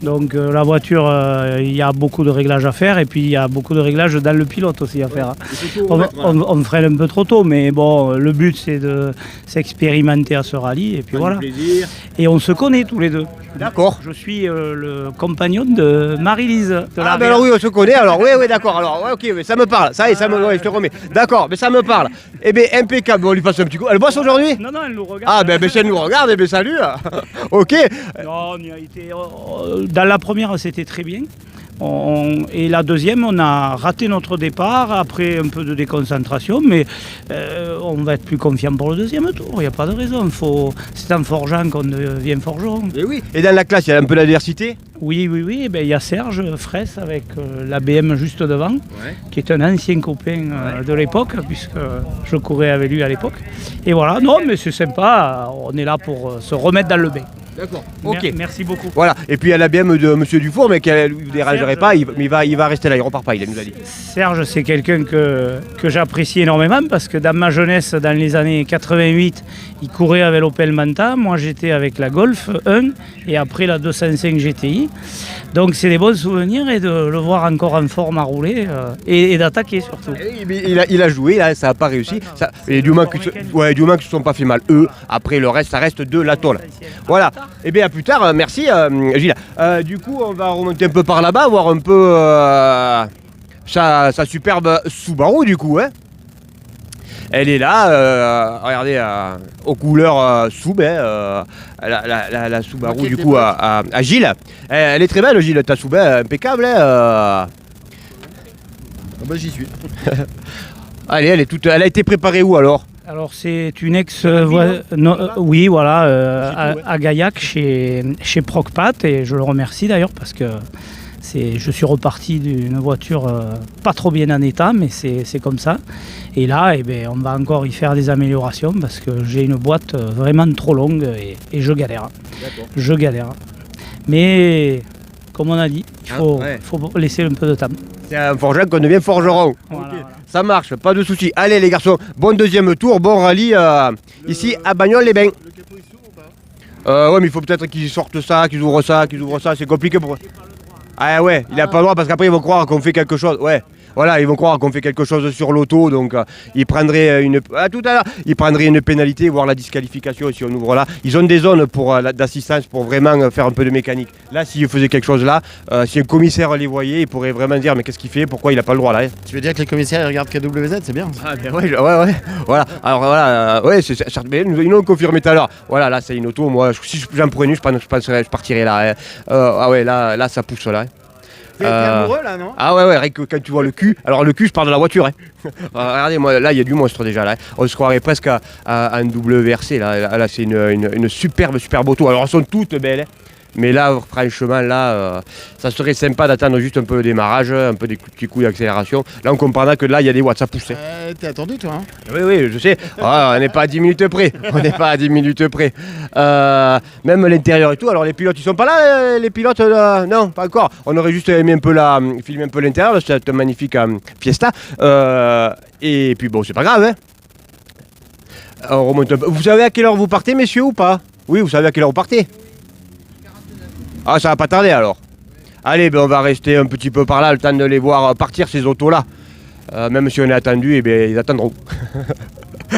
Donc la voiture, il y a beaucoup de réglages à faire, et puis il y a beaucoup de réglages dans le pilote aussi à faire. On freine un peu trop tôt, mais bon, le but c'est de s'expérimenter à ce rallye, et puis voilà. Et on se connaît tous les deux. D'accord. Je suis le compagnon de Marie-Lise. Ah ben alors oui, on se connaît, alors oui, d'accord, alors ouais, ok, mais ça me parle, ça y est, je te remets. D'accord, mais ça me parle. Eh bien, impeccable, on lui passe un petit coup. Elle bosse aujourd'hui? Non, elle nous regarde. Ah ben si elle nous regarde, eh bien salut. Ok. Non, on y a été. Dans la première, c'était très bien. Et la deuxième, on a raté notre départ après un peu de déconcentration, mais on va être plus confiant pour le deuxième tour, il n'y a pas de raison. C'est en forgeant qu'on devient forgeron. Et oui. Et dans la classe, il y a un peu d'adversité? Oui, il y a Serge Fraisse avec la BM juste devant, qui est un ancien copain de l'époque, puisque je courais avec lui à l'époque. Et voilà, non, mais c'est sympa, on est là pour se remettre dans le bain. D'accord, ok. Merci beaucoup. Voilà, et puis il y a la BM de Monsieur Dufour, mais qui ne vous dérangerait pas, il va rester là, il repart pas, il nous a dit. Serge, c'est quelqu'un que j'apprécie énormément, parce que dans ma jeunesse, dans les années 88, il courait avec l'Opel Manta, moi j'étais avec la Golf 1, et après la 205 GTI. Donc c'est des bons souvenirs, et de le voir encore en forme à rouler, et d'attaquer surtout. Il a joué, là, ça n'a pas réussi, et du moins qu'ils ne se sont pas fait mal, eux, après le reste, ça reste de la tôle. Voilà. Eh bien à plus tard, merci Gilles. Du coup on va remonter un peu par là-bas, voir un peu sa superbe Subaru du coup. Hein. Elle est là, regardez, aux couleurs Sub, la Subaru du coup à Gilles. Elle est très belle Gilles, ta Sub, impeccable. Hein, bah j'y suis. Allez, elle a été préparée où alors? Alors c'est une oui voilà, à Gaillac chez Procpat, et je le remercie d'ailleurs parce que Je suis reparti d'une voiture pas trop bien en état, mais c'est comme ça. Et là, on va encore y faire des améliorations parce que j'ai une boîte vraiment trop longue et je galère. Je galère. Mais comme on a dit, il faut laisser un peu de temps. C'est un forgeron qu'on devient forgeron. Voilà. Ça marche, pas de souci. Allez les garçons, bon deuxième tour, bon rallye ici à Bagnoles-les-Bains. Ouais, mais il faut peut-être qu'ils sortent ça, qu'ils ouvrent ça, c'est compliqué pour eux. Ah ouais, il n'a pas le droit parce qu'après ils vont croire qu'on fait quelque chose. Ouais. Voilà, ils vont croire qu'on fait quelque chose sur l'auto, donc ils prendraient une pénalité, voire la disqualification si on ouvre là. Ils ont des zones pour d'assistance pour vraiment faire un peu de mécanique. Là, s'ils faisaient quelque chose là, si un commissaire les voyait, il pourrait vraiment dire mais qu'est-ce qu'il fait, pourquoi il n'a pas le droit là. Tu veux dire que les commissaires ils regardent KWZ, c'est bien. Ah ben ouais, voilà. Alors voilà, ils nous l'ont confirmé tout à l'heure. Voilà, là c'est une auto, moi si j'en prenais une, je partirais là. Ah ouais, là ça pousse là. T'es amoureux là, non? Ah ouais, quand tu vois le cul, alors le cul je parle de la voiture. Regardez, moi là il y a du monstre déjà là. On se croirait presque à un WRC là c'est une superbe auto. Alors elles sont toutes belles. Mais là, franchement, ça serait sympa d'attendre juste un peu le démarrage, un peu des petits coups d'accélération. Là, on comprendra que là, il y a des watts, ça pousse. T'es attendu, toi, hein? Oui, je sais. On n'est pas à 10 minutes près. Même l'intérieur et tout. Alors, les pilotes, ils sont pas là, les pilotes non, pas encore. On aurait juste aimé filmer un peu l'intérieur de cette magnifique Fiesta. Et puis, bon, c'est pas grave, hein. On remonte un peu. Vous savez à quelle heure vous partez, messieurs, ou pas? Oui, vous savez à quelle heure vous partez? Ah, ça va pas tarder alors. Allez, on va rester un petit peu par là, le temps de les voir partir ces autos-là. Même si on est attendu, ils attendront.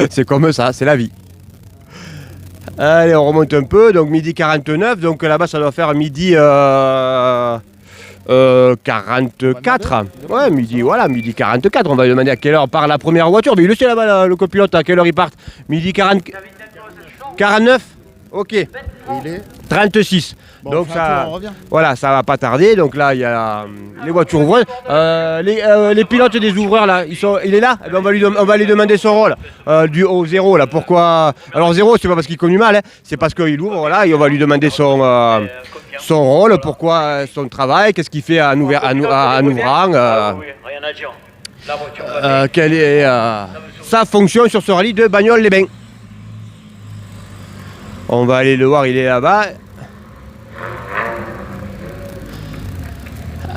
C'est comme ça, c'est la vie. Allez, on remonte un peu, donc midi 49, donc là-bas ça doit faire midi 44. Ouais, midi 44. On va lui demander à quelle heure part la première voiture. Mais il le sait là-bas, le copilote, à quelle heure il part. Midi 49. Ok. Il est 36. Bon, donc ça, on revient. voilà, ça va pas tarder. Donc là, il y a les voitures ouvreuses. Les pilotes des ouvreurs là, il est là. Eh ben, on va lui demander son rôle au zéro là. Pourquoi? Alors zéro, c'est pas parce qu'il conduit mal, hein, c'est parce qu'il ouvre là et on va lui demander son rôle, pourquoi son travail, qu'est-ce qu'il fait en ouvrant. Quelle est sa fonction sur ce rallye de Bagnoles-les-Bains. On va aller le voir, il est là-bas.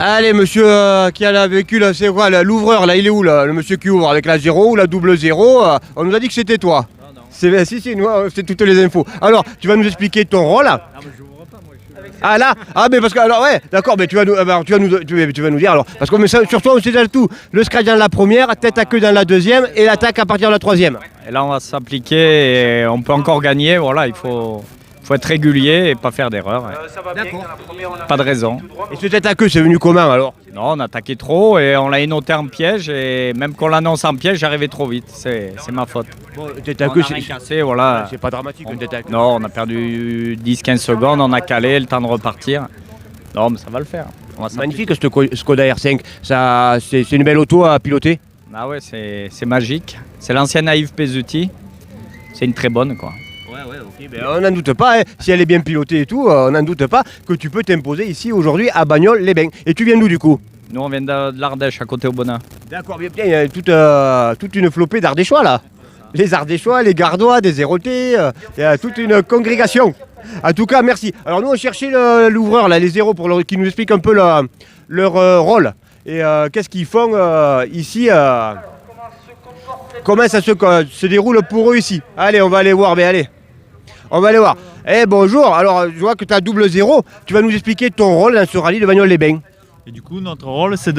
Allez, monsieur qui a le véhicule, c'est quoi l'ouvreur là, il est où là, le monsieur qui ouvre avec la 0 ou la double 0? On nous a dit que c'était toi. Non. Si, nous, c'est toutes les infos. Alors, tu vas nous expliquer ton rôle. Ah là, mais parce que alors ouais, d'accord, mais tu vas nous dire alors, parce que sur toi on sait déjà tout. Le scratch dans la première, tête à queue dans la deuxième et l'attaque à partir de la troisième. Et là on va s'appliquer et on peut encore gagner. Voilà, il faut être régulier et pas faire d'erreur. D'accord. Pas de raison. Et ce tête à queue, c'est venu comment alors? Non, on a attaqué trop et on l'a énoté en piège et même qu'on l'annonce en piège, j'arrivais trop vite. C'est ma faute. Bon, tête à queue, c'est cassé, voilà. C'est pas dramatique une tête à queue. Non, on a perdu 10-15 secondes, on a calé, le temps de repartir. Non, mais ça va le faire. Magnifique ce Skoda R5. C'est une belle auto à piloter. Ah ouais, c'est magique. C'est l'ancienne Yves Pesuti. C'est une très bonne quoi. Ouais, ok. Ben, on n'en doute pas, hein. Si elle est bien pilotée et tout, on n'en doute pas que tu peux t'imposer ici aujourd'hui à Bagnoles-les-Bains. Et tu viens d'où du coup? Nous on vient de l'Ardèche, à côté au Bonin. D'accord, bien, il y a toute une flopée d'Ardéchois là. Les Ardéchois, les Gardois, des Hérotés, il y a toute une congrégation. En tout cas, merci. Alors nous on cherchait l'ouvreur là, les zéros, qui nous explique un peu leur rôle. Et qu'est-ce qu'ils font ici comment ça se déroule pour eux ici. Allez, on va aller voir, on va aller voir. Bonjour, alors je vois que tu as double 0. Tu vas nous expliquer ton rôle dans ce rallye de Bagnoles-les-Bains. Et du coup, notre rôle, c'est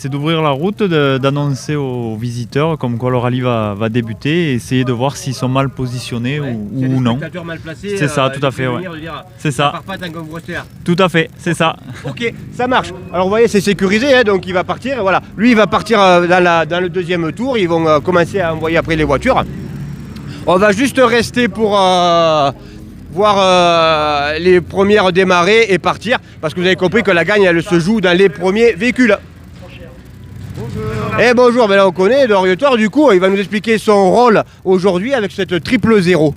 d'ouvrir la route, d'annoncer aux visiteurs comme quoi le rallye va débuter et essayer de voir s'ils sont mal positionnés ou non. Mal placés, c'est ça, tout à fait. Ouais. C'est ça. Tout à fait, c'est ça. Ok, ça marche. Alors vous voyez, c'est sécurisé, hein, donc il va partir. Voilà. Lui, il va partir dans le deuxième tour. Ils vont commencer à envoyer après les voitures. On va juste rester pour voir les premières démarrer et partir, parce que vous avez compris que la gagne elle se joue dans les premiers véhicules. Bonjour, là on connaît Doriator, du coup il va nous expliquer son rôle aujourd'hui avec cette triple 0.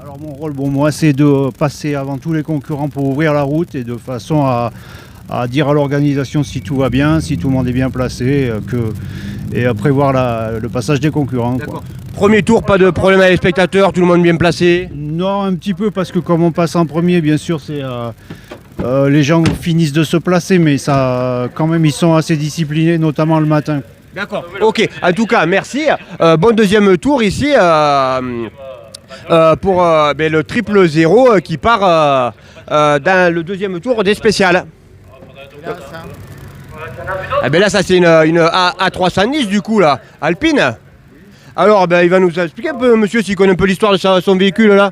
Alors mon rôle, moi c'est de passer avant tous les concurrents pour ouvrir la route et de façon à à dire à l'organisation si tout va bien, si tout le monde est bien placé, et à prévoir le passage des concurrents. Quoi. Premier tour, pas de problème avec les spectateurs, tout le monde bien placé? Non, un petit peu, parce que comme on passe en premier, bien sûr, les gens finissent de se placer, mais ça, quand même, ils sont assez disciplinés, notamment le matin. D'accord. Ok, en tout cas, merci. Bon deuxième tour ici pour le triple 0 qui part dans le deuxième tour des spéciales. Là, ça c'est une A310 du coup, là, Alpine. Alors, il va nous expliquer un peu, monsieur, s'il connaît un peu l'histoire de son véhicule, là.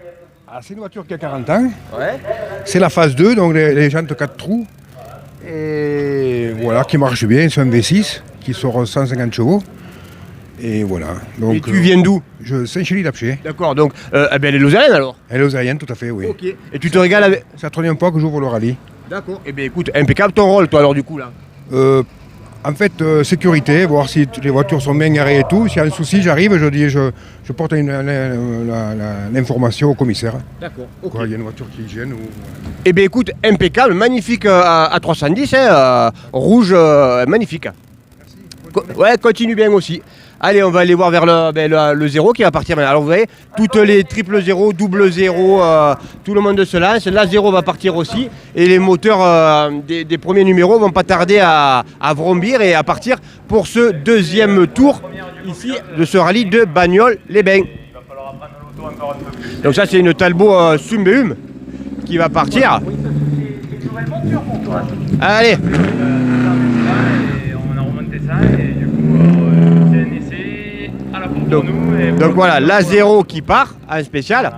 C'est une voiture qui a 40 ans. Ouais. C'est la phase 2, donc les jantes 4 trous. Et voilà, qui marche bien. C'est un V6 qui sort 150 chevaux. Et voilà. Donc, et tu viens d'où? Saint-Chély-d'Apcher. D'accord, donc elle est lozérienne alors? Elle est lozérienne, tout à fait, oui. Ok. Et tu te régales avec... C'est la troisième fois que j'ouvre le rallye. D'accord. Écoute, impeccable ton rôle, toi, alors, du coup, là. En fait, sécurité, voir si les voitures sont bien garées et tout. S'il y a un souci, j'arrive, je porte l'information au commissaire. D'accord. Okay. Il y a une voiture qui gêne ou... écoute, impeccable, magnifique à 310, rouge, magnifique. Merci. Ouais, continue bien aussi. Allez, on va aller voir vers le 0 qui va partir maintenant. Alors vous voyez, toutes les triple 0, double 0, tout le monde se lance. La 0 va partir aussi. Et les moteurs des premiers numéros vont pas tarder à vrombir et à partir pour ce deuxième tour ici de ce rallye de Bagnols-les-Bains. Donc ça c'est une Talbot Symbeum qui va partir. Allez. On a remonté ça et du coup c'est un essai à la porte pour nous. Donc voilà, la 0 qui part en spécial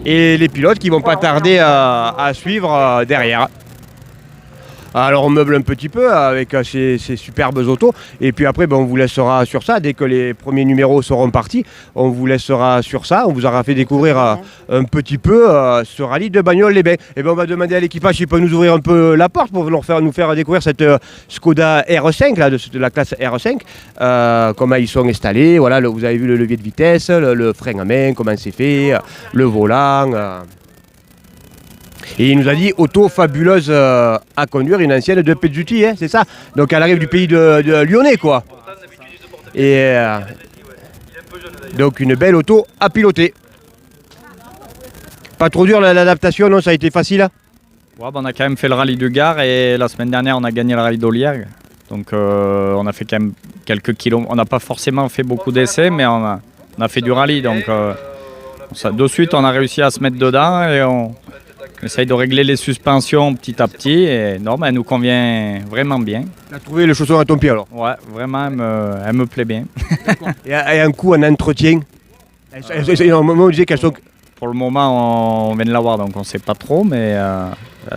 et les pilotes qui vont pas tarder à suivre derrière. Alors on meuble un petit peu avec ces superbes autos et puis après on vous laissera sur ça, dès que les premiers numéros seront partis, on vous laissera sur ça, on vous aura fait découvrir un petit peu ce rallye de Bagnols-les-Bains. Et on va demander à l'équipage s'il peut nous ouvrir un peu la porte pour nous faire découvrir cette Skoda R5 là, de la classe R5, comment ils sont installés, voilà, vous avez vu le levier de vitesse, le frein à main, comment c'est fait, le volant. Et il nous a dit auto fabuleuse à conduire, une ancienne de Pezzuti, c'est ça? Donc elle arrive du pays de Lyonnais quoi. Et donc une belle auto à piloter. Pas trop dur l'adaptation, non? Ça a été facile? Ouais, on a quand même fait le rallye du Gard et la semaine dernière on a gagné le rallye d'Oliergue. Donc on a fait quand même quelques kilomètres. On n'a pas forcément fait beaucoup d'essais, mais on a fait du rallye. Donc de suite on a réussi à se mettre dedans et on essaye de régler les suspensions petit à petit et non, elle nous convient vraiment bien. Tu as trouvé le chausson à ton pied alors? Ouais, vraiment, elle me plaît bien. Et un coup en entretien? On disait qu'elles sont... Pour le moment, on vient de l'avoir, donc on ne sait pas trop, mais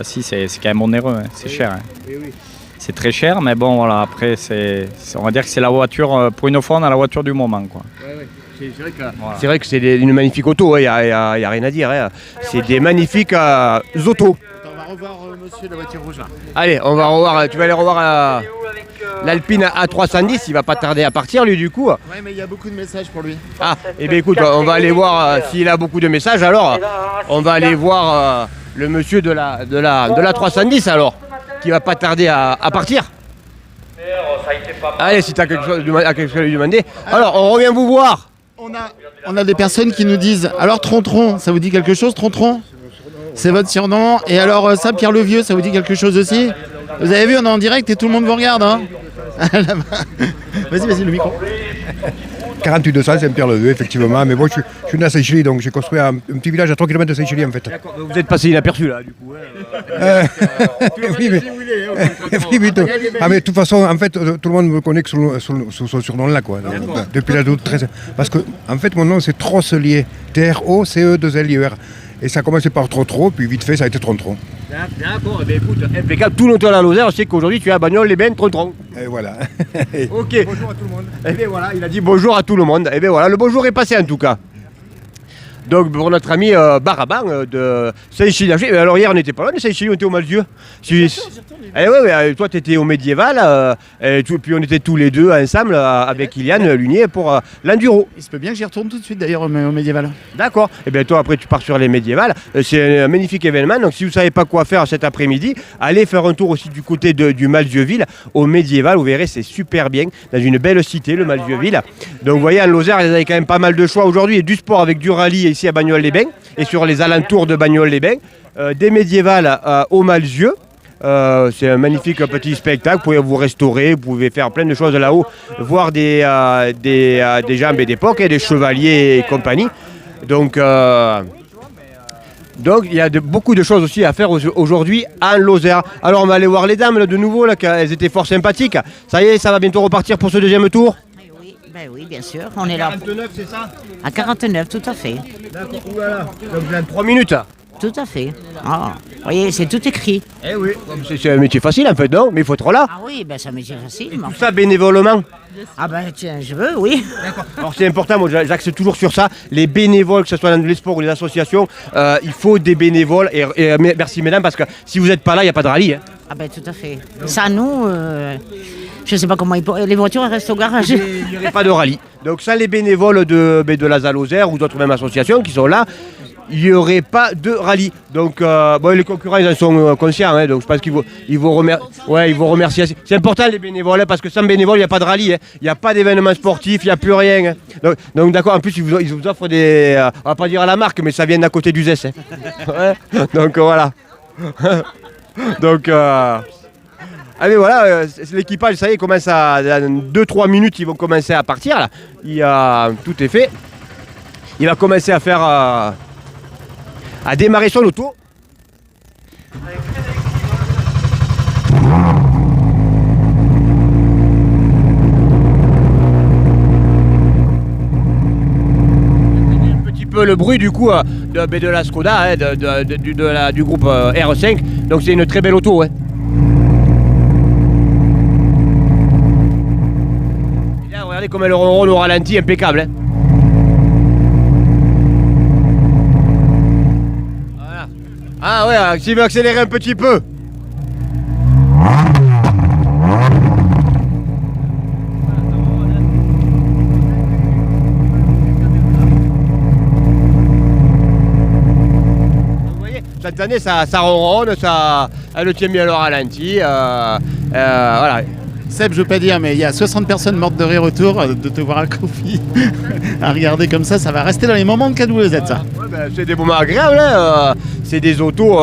si, c'est quand même onéreux, hein. C'est cher. Hein. Oui, oui. C'est très cher, mais bon, voilà, après, on va dire que c'est la voiture, pour une fois, on a la voiture du moment, quoi. Ouais, ouais. C'est vrai que c'est une magnifique auto, il n'y a rien à dire. Hein. C'est des magnifiques autos. On va revoir monsieur la voiture rouge là. Allez, on va revoir, tu vas aller revoir l'Alpine A310, il va pas tarder à partir lui du coup. Ouais, mais il y a beaucoup de messages pour lui. Ah, et bien écoute, on va aller voir s'il a beaucoup de messages alors. On va aller voir le monsieur de la 310 alors, qui va pas tarder à partir. Allez, si tu as quelque chose à lui demander. Alors, on revient vous voir. On a des personnes qui nous disent alors Trontron, ça vous dit quelque chose Trontron? C'est votre surnom. Et alors ça, Pierre le Vieux, ça vous dit quelque chose aussi? Vous avez vu, on est en direct et tout le monde vous regarde. Hein. Vas-y, le micro. 48-200, c'est un Pierre le Vieux, effectivement. Mais bon, je suis né à Saint-Chély, donc j'ai construit un petit village à 3 km de Saint-Chély en fait. D'accord, vous êtes passé inaperçu là, du coup. Oui, mais de toute façon, en fait, tout le monde me connaît que sous son surnom là, quoi. Donc, depuis l'âge de 13 ans. Parce que, en fait, mon nom c'est Trosselier. T-R-O-C-E-2-L-I-E-R. Et ça a commencé par Trotro, puis vite fait, ça a été Trontron. D'accord, écoute, impeccable. Tout notre la Lozère, sait qu'aujourd'hui tu es à Bagnols-les-Bains, Trontron. Et voilà. Ok. Bonjour à tout le monde. Et bien voilà, il a dit bonjour à tout le monde. Et bien voilà, le bonjour est passé en tout cas. Donc pour notre ami Baraban de Saint-Chilier. Alors hier on n'était pas loin de Saint-Chilier, on était au Malzieu. Toi tu étais au médiéval, puis on était tous les deux ensemble avec Kylian Lunier pour l'enduro. Il se peut bien que j'y retourne tout de suite d'ailleurs au médiéval. D'accord. Et bien toi après tu pars sur les médiévales. C'est un magnifique événement. Donc si vous ne savez pas quoi faire cet après-midi, allez faire un tour aussi du côté du Malzieu-Ville au médiéval. Vous verrez c'est super bien dans une belle cité le Malzieu-Ville. Donc vous voyez en Lozère ils avaient quand même pas mal de choix aujourd'hui et du sport avec du rallye ici à Bagnols-les-Bains et sur les alentours de Bagnols-les-Bains. Des médiévales au Malzieu. C'est un magnifique petit spectacle, vous pouvez vous restaurer, vous pouvez faire plein de choses là-haut, voir des jambes d'époque, des chevaliers et compagnie. Donc il y a beaucoup de choses aussi à faire aujourd'hui en Lozère. Alors on va aller voir les dames là, de nouveau, là, elles étaient fort sympathiques. Ça y est, ça va bientôt repartir pour ce deuxième tour. Ben oui, bien sûr, on est là. 49, c'est ça? À 49, tout à fait. D'accord, oulala. Donc dans 3 minutes. Tout à fait. Ah, vous voyez, c'est tout écrit. Eh oui, c'est un métier facile en fait, non? Mais il faut être là. Ah oui, ben c'est un métier facile. Tout ça bénévolement. Ah ben tiens, je veux, oui. D'accord. Alors c'est important, moi j'axe toujours sur ça. Les bénévoles, que ce soit dans les sports ou les associations, il faut des bénévoles. Et merci mesdames, parce que si vous n'êtes pas là, il n'y a pas de rallye. Hein. Ah ben tout à fait. Ça, nous, je ne sais pas comment les voitures elles restent au garage. Il n'y aurait pas de rallye. Donc ça, les bénévoles de la ZAL Lozère ou d'autres même associations qui sont là, il n'y aurait pas de rallye. Donc les concurrents ils en sont conscients, hein, donc je pense qu'ils vont remercier. C'est important les bénévoles, hein, parce que sans bénévoles il n'y a pas de rallye, hein. Il n'y a pas d'événement sportif, il n'y a plus rien. Hein. Donc d'accord, en plus ils vous offrent des... on va pas dire à la marque, mais ça vient d'à côté du ZES. Hein. Ouais. Donc voilà. Donc allez voilà, l'équipage ça y est commence à... Dans 2-3 minutes ils vont commencer à partir là. Tout est fait. Il va commencer à faire... à démarrer son auto. Un petit peu le bruit du coup de la Skoda, hein, du groupe R5. Donc c'est une très belle auto. Hein. Et là, regardez comme elle ronronne au ralenti, impeccable. Hein. Ah ouais, s'il veut accélérer un petit peu. Vous voyez, cette année ça ronronne, elle tient bien le ralenti. Voilà. Seb, je veux pas dire, mais il y a 60 personnes mortes de rire autour de te voir à Kofi à regarder comme ça va rester dans les moments de K2Z, ça. Ouais, ben, c'est des moments agréables, hein, c'est des autos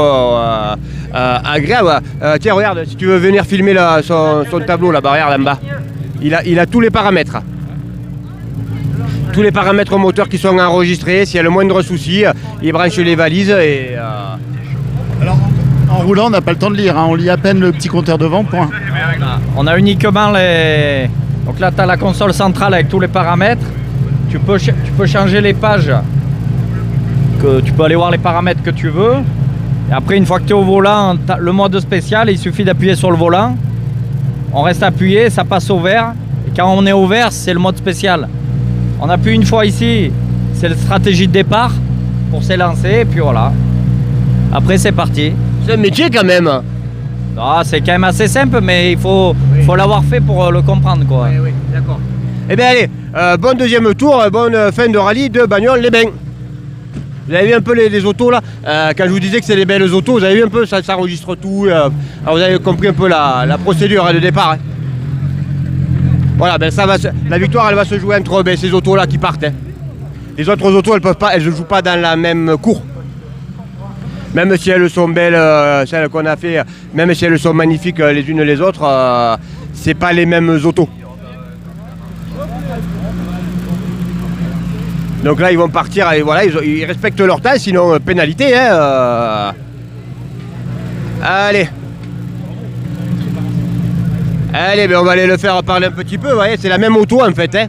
agréables. Tiens, regarde, si tu veux venir filmer son tableau, la barrière là en bas, il a tous les paramètres. Tous les paramètres moteurs qui sont enregistrés, s'il y a le moindre souci, il branche les valises et... Alors, en roulant, on n'a pas le temps de lire, hein. On lit à peine le petit compteur devant, point. On a uniquement les... Donc là, tu as la console centrale avec tous les paramètres. Tu peux changer les pages. Tu peux aller voir les paramètres que tu veux. Et après, une fois que tu es au volant, le mode spécial, il suffit d'appuyer sur le volant. On reste appuyé, ça passe au vert. Et quand on est au vert, c'est le mode spécial. On appuie une fois ici, c'est la stratégie de départ pour s'élancer. Et puis voilà. Après, c'est parti. C'est un métier quand même. Ah, c'est quand même assez simple, mais il faut l'avoir fait pour le comprendre, quoi. Oui, d'accord. Eh bien allez, bon deuxième tour, bonne fin de rallye de Bagnols-les-Bains. Vous avez vu un peu les autos là, quand je vous disais que c'est des belles autos, vous avez vu un peu, ça enregistre tout. Alors vous avez compris un peu la procédure de départ. Hein. Voilà, ben la victoire elle va se jouer entre ces autos là qui partent. Hein. Les autres autos elles ne jouent pas dans la même cour. Même si elles sont belles, celles qu'on a fait, même si elles sont magnifiques les unes les autres, c'est pas les mêmes autos. Donc là ils vont partir et voilà, ils respectent leur temps, sinon pénalité. Hein, Allez. Allez, ben on va aller le faire parler un petit peu, vous voyez, c'est la même auto en fait. Hein.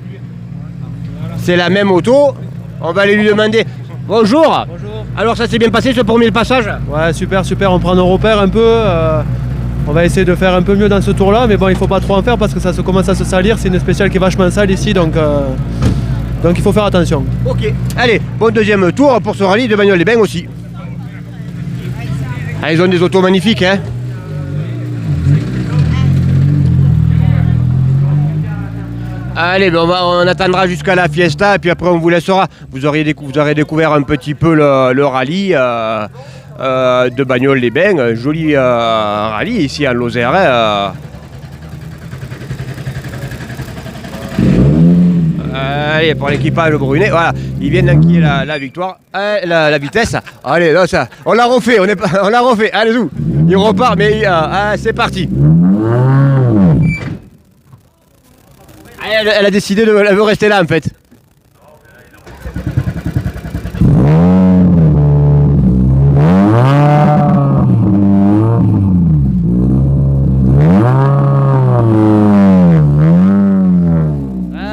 C'est la même auto, on va aller lui demander. Bonjour. Bonjour. Alors ça s'est bien passé ce premier passage? Ouais, super, on prend nos repères un peu. On va essayer de faire un peu mieux dans ce tour-là, mais bon, il faut pas trop en faire parce que ça commence à se salir. C'est une spéciale qui est vachement sale ici, donc Donc il faut faire attention. Ok, allez, bon deuxième tour pour ce rallye de Bagnols-les-Bains aussi. Ah, ils ont des autos magnifiques, hein. Allez, ben on attendra jusqu'à la fiesta et puis après on vous laissera. Vous aurez découvert un petit peu le rallye de Bagnols-les-Bains, un joli rallye ici en Lozère. Allez, pour l'équipage Brunet, voilà, ils viennent d'enquiller la victoire, la vitesse. Allez, là, ça, on l'a refait, on l'a refait. Allez, zou, il repart, mais c'est parti. Elle a décidé elle veut rester là en fait.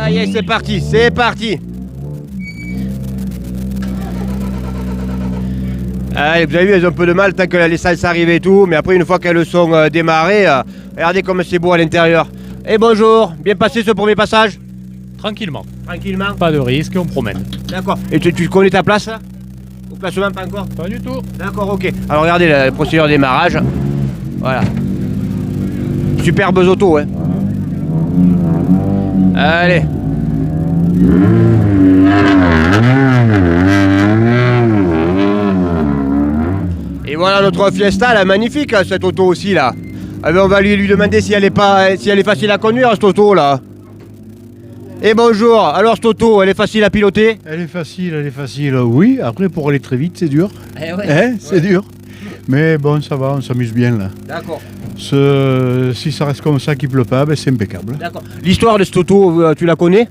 Allez, c'est parti, c'est parti. Allez, vous avez vu, elles ont un peu de mal tant que l'essence arrive et tout, mais après une fois qu'elles sont démarrées, regardez comme c'est beau à l'intérieur. Et bonjour, bien passé ce premier passage? Tranquillement. Tranquillement. Pas de risque, on promène. D'accord. Et tu connais ta place là? Au placement, pas encore? Pas du tout. D'accord, ok. Alors regardez la procédure de démarrage. Voilà. Superbes autos, hein. Allez. Et voilà notre Fiesta, elle est magnifique cette auto aussi là. Ah ben on va lui demander si elle est facile à conduire cette auto là. Et bonjour, alors cette auto, elle est facile à piloter? Elle est facile, oui. Après pour aller très vite c'est dur. Eh ouais. C'est dur. Mais bon ça va, on s'amuse bien là. D'accord. Si ça reste comme ça qu'il pleut pas, ben, c'est impeccable. D'accord. L'histoire de cette auto, tu la connais?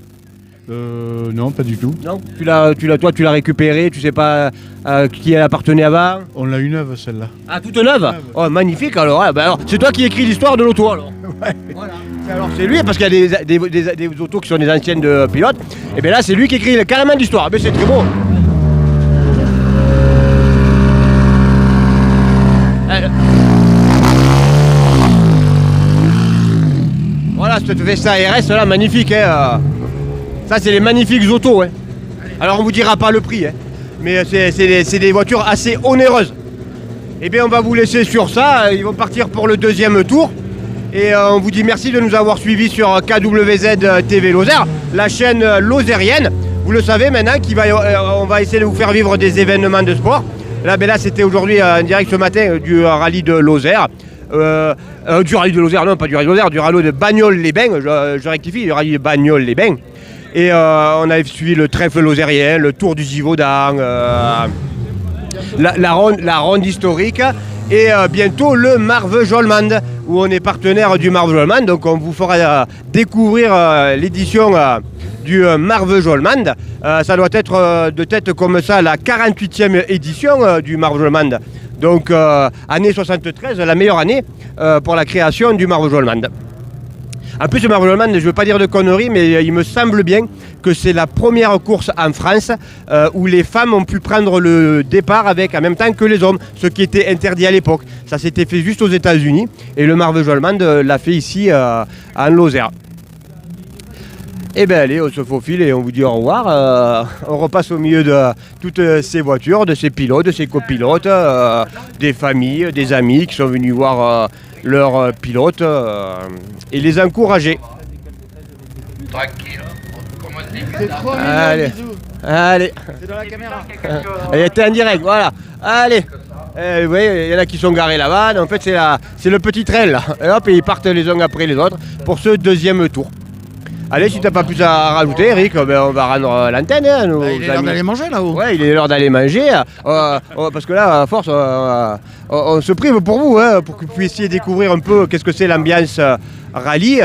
Non, pas du tout. Non, toi tu l'as récupérée, tu sais pas qui elle appartenait avant? On l'a eu neuve celle-là. Ah, toute neuve? Oh, magnifique alors. Ah, ben alors c'est toi qui écris l'histoire de l'auto alors? Ouais. Voilà. Alors c'est lui, parce qu'il y a des autos qui sont des anciennes de pilotes, et bien là c'est lui qui écrit carrément l'histoire. Mais c'est très beau. Voilà cette Vesta RS là, magnifique, hein. Ça c'est les magnifiques autos, hein. Alors on vous dira pas le prix, hein. Mais c'est des voitures assez onéreuses. Et bien on va vous laisser sur ça, ils vont partir pour le deuxième tour. Et on vous dit merci de nous avoir suivis sur KWZ TV Lozère, la chaîne lozérienne. Vous le savez maintenant, on va essayer de vous faire vivre des événements de sport. Là, c'était aujourd'hui en direct ce matin du rallye de Lozère. Du rallye de Lozère, non pas du rallye de Lozère, du rallye de Bagnols-les-Bains, je rectifie, du rallye de Bagnols-les-Bains. Et on a suivi le trèfle lozérien, le tour du Givaudan, la ronde historique et bientôt le Marvejols-Mande, où on est partenaire du Marvejols-Mande. Donc on vous fera découvrir l'édition du Marvejols-Mande. Ça doit être de tête comme ça la 48e édition du Marvejols-Mande. Donc année 73, la meilleure année pour la création du Marvejols-Mande. En plus, le Marvejols-Mande, je ne veux pas dire de conneries, mais il me semble bien que c'est la première course en France où les femmes ont pu prendre le départ en même temps que les hommes, ce qui était interdit à l'époque. Ça s'était fait juste aux États-Unis et le Marvejols-Mande l'a fait ici en Lozère. Et bien allez, on se faufile et on vous dit au revoir. On repasse au milieu de toutes ces voitures, de ces pilotes, de ces copilotes, des familles, des amis qui sont venus voir leurs pilotes et les encourager. Tranquille, C'est trop mignon, bisous. Allez. C'est dans la caméra. Elle était en direct, voilà. Allez. Vous voyez, il y en a qui sont garés là-bas. En fait, c'est le petit train là. Et hop, et ils partent les uns après les autres pour ce deuxième tour. Allez, si t'as pas plus à rajouter, Eric, on va rendre l'antenne. Hein, il est l'heure d'aller manger là-haut. Ouais, il est l'heure d'aller manger. Parce que là, à force, on se prive pour vous, hein, pour que vous puissiez découvrir un peu qu'est-ce que c'est l'ambiance rallye.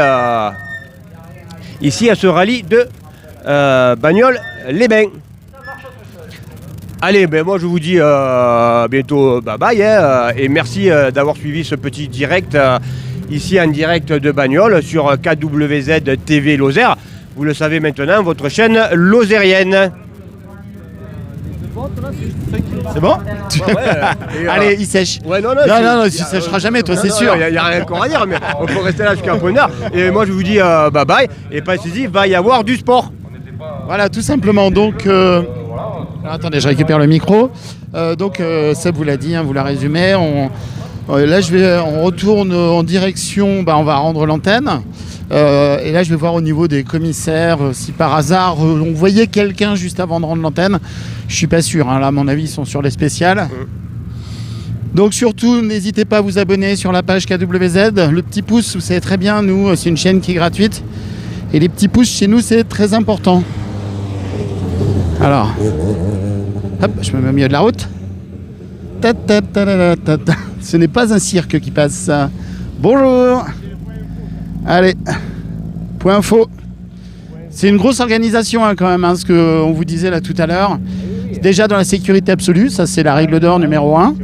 Ici, à ce rallye de Bagnols-les-Bains. Allez, moi je vous dis bientôt bye bye, hein, et merci d'avoir suivi ce petit direct. Ici en direct de Bagnols sur KWZ TV Lozère. Vous le savez maintenant, votre chaîne lozérienne. C'est bon? Allez, il sèche. Ouais, non, il séchera jamais, toi, c'est sûr. Il n'y a rien encore à dire, mais on peut rester là jusqu'à un point d'heure. Et moi je vous dis bye bye. Et pas ici, va y avoir du sport. Voilà, tout simplement. Donc, alors, attendez, je récupère le micro. Seb vous l'a dit, hein, vous l'a résumé. Là, on retourne en direction, on va rendre l'antenne. Et là, je vais voir au niveau des commissaires si par hasard on voyait quelqu'un juste avant de rendre l'antenne. Je suis pas sûr. Hein, là, à mon avis, ils sont sur les spéciales. Donc surtout, n'hésitez pas à vous abonner sur la page KWZ. Le petit pouce, vous savez très bien, nous, c'est une chaîne qui est gratuite. Et les petits pouces chez nous, c'est très important. Alors, hop, je me mets au milieu de la route. Ce n'est pas un cirque qui passe. Bonjour. Allez, point info. C'est une grosse organisation hein, quand même, hein, ce qu'on vous disait là tout à l'heure. Déjà dans la sécurité absolue, ça c'est la règle d'or numéro 1.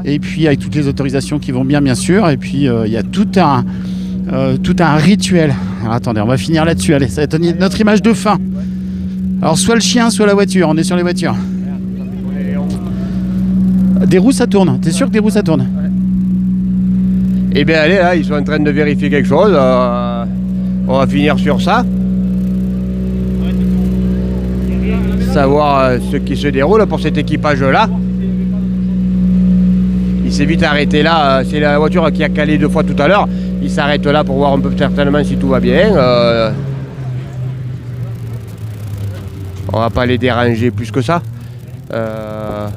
Et puis avec toutes les autorisations qui vont bien sûr. Et puis il y a tout un rituel. Alors attendez, on va finir là-dessus. Allez, ça va être notre image de fin. Alors soit le chien, soit la voiture. On est sur les voitures. Des roues ça tourne. T'es sûr que des roues ça tourne? Eh bien allez, là, ils sont en train de vérifier quelque chose. On va finir sur ça. Savoir ce qui se déroule pour cet équipage-là. Il s'est vite arrêté là. C'est la voiture qui a calé 2 fois tout à l'heure. Il s'arrête là pour voir un peu certainement si tout va bien. On va pas les déranger plus que ça. Ça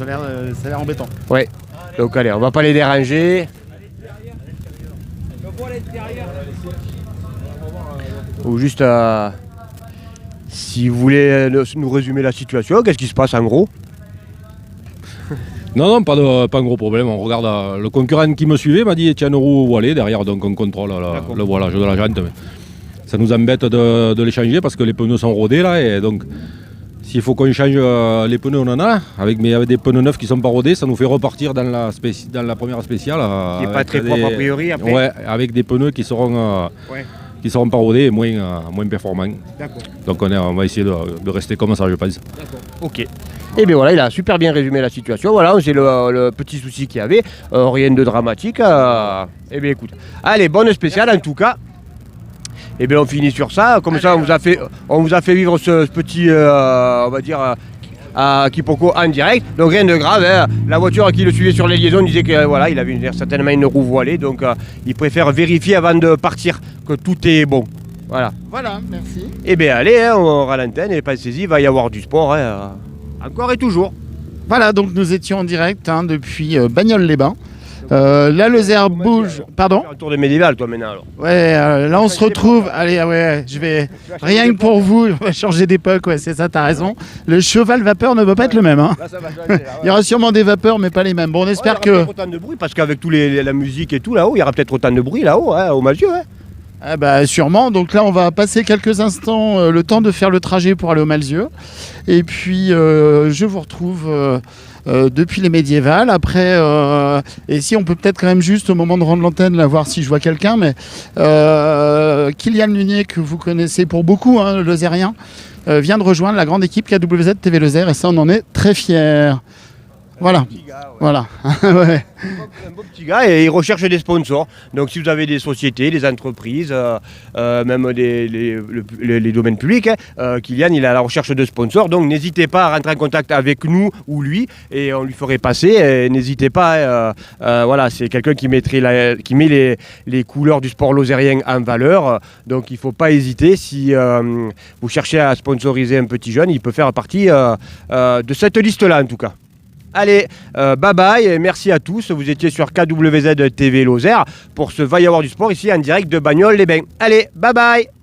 a l'air embêtant. Ouais. Donc allez, on va pas les déranger. Ou juste si vous voulez nous résumer la situation, qu'est-ce qui se passe en gros? Non, pas un gros problème. On regarde le concurrent qui me suivait m'a dit tiens une roue voilée derrière, donc on contrôle le voilage de la jante. Mais ça nous embête de les changer parce que les pneus sont rodés là et donc s'il faut qu'on change les pneus, on en a, mais avec des pneus neufs qui sont pas rodés, ça nous fait repartir dans la première spéciale. Qui n'est pas très propre a priori après. Ouais, avec des pneus qui seront pas rodés et moins performants. D'accord. Donc on va essayer de rester comme ça, je pense. D'accord. Ok. Et bien voilà, il a super bien résumé la situation. Voilà, c'est le petit souci qu'il y avait. Rien de dramatique. Eh bien écoute, allez, bonne spéciale en tout cas. Et bien on finit sur ça. Comme ça, on vous a fait vivre ce petit, on va dire, quiproquo en direct. Donc rien de grave. Hein. La voiture qui le suivait sur les liaisons disait que voilà, il avait certainement une roue voilée. Donc il préfère vérifier avant de partir que tout est bon. Voilà. Voilà, merci. Et bien allez, hein, on aura l'antenne et pensez-y, il va y avoir du sport. Hein, encore et toujours. Voilà, donc nous étions en direct hein, depuis Bagnoles-les-Bains. La Lozère bouge. Pardon? Un tour de médiéval, toi maintenant alors. Ouais, là on se retrouve. Allez, ouais, je vais. Rien que pour vous, on va changer d'époque, ouais, c'est ça, t'as raison. Le cheval vapeur ne va pas être le même. Hein. Là, ça va changer, il y aura sûrement des vapeurs, mais pas les mêmes. Bon, on espère que. Il y aura peut-être autant de bruit parce qu'avec la musique et tout là-haut, il y aura peut-être autant de bruit là-haut, hein, au Malzieu. Hein. Ah bah sûrement, donc là on va passer quelques instants le temps de faire le trajet pour aller au Malzieu et puis je vous retrouve depuis les médiévales après et si on peut peut-être quand même juste au moment de rendre l'antenne là voir si je vois quelqu'un mais Kylian Lunier que vous connaissez pour beaucoup hein, le Lozérien vient de rejoindre la grande équipe KWZ TV Lozère et ça on en est très fiers. Voilà. Voilà. Ouais. Un beau petit gars et il recherche des sponsors. Donc si vous avez des sociétés, des entreprises, même les domaines publics, Kylian il est à la recherche de sponsors. Donc n'hésitez pas à rentrer en contact avec nous ou lui et on lui ferait passer. Et n'hésitez pas, voilà, c'est quelqu'un qui met les couleurs du sport lozérien en valeur. Donc il ne faut pas hésiter. Si vous cherchez à sponsoriser un petit jeune, il peut faire partie de cette liste-là en tout cas. Allez, bye bye et merci à tous. Vous étiez sur KWZ TV Lozère pour ce Va y avoir du sport ici en direct de Bagnoles-les-Bains. Allez, bye bye.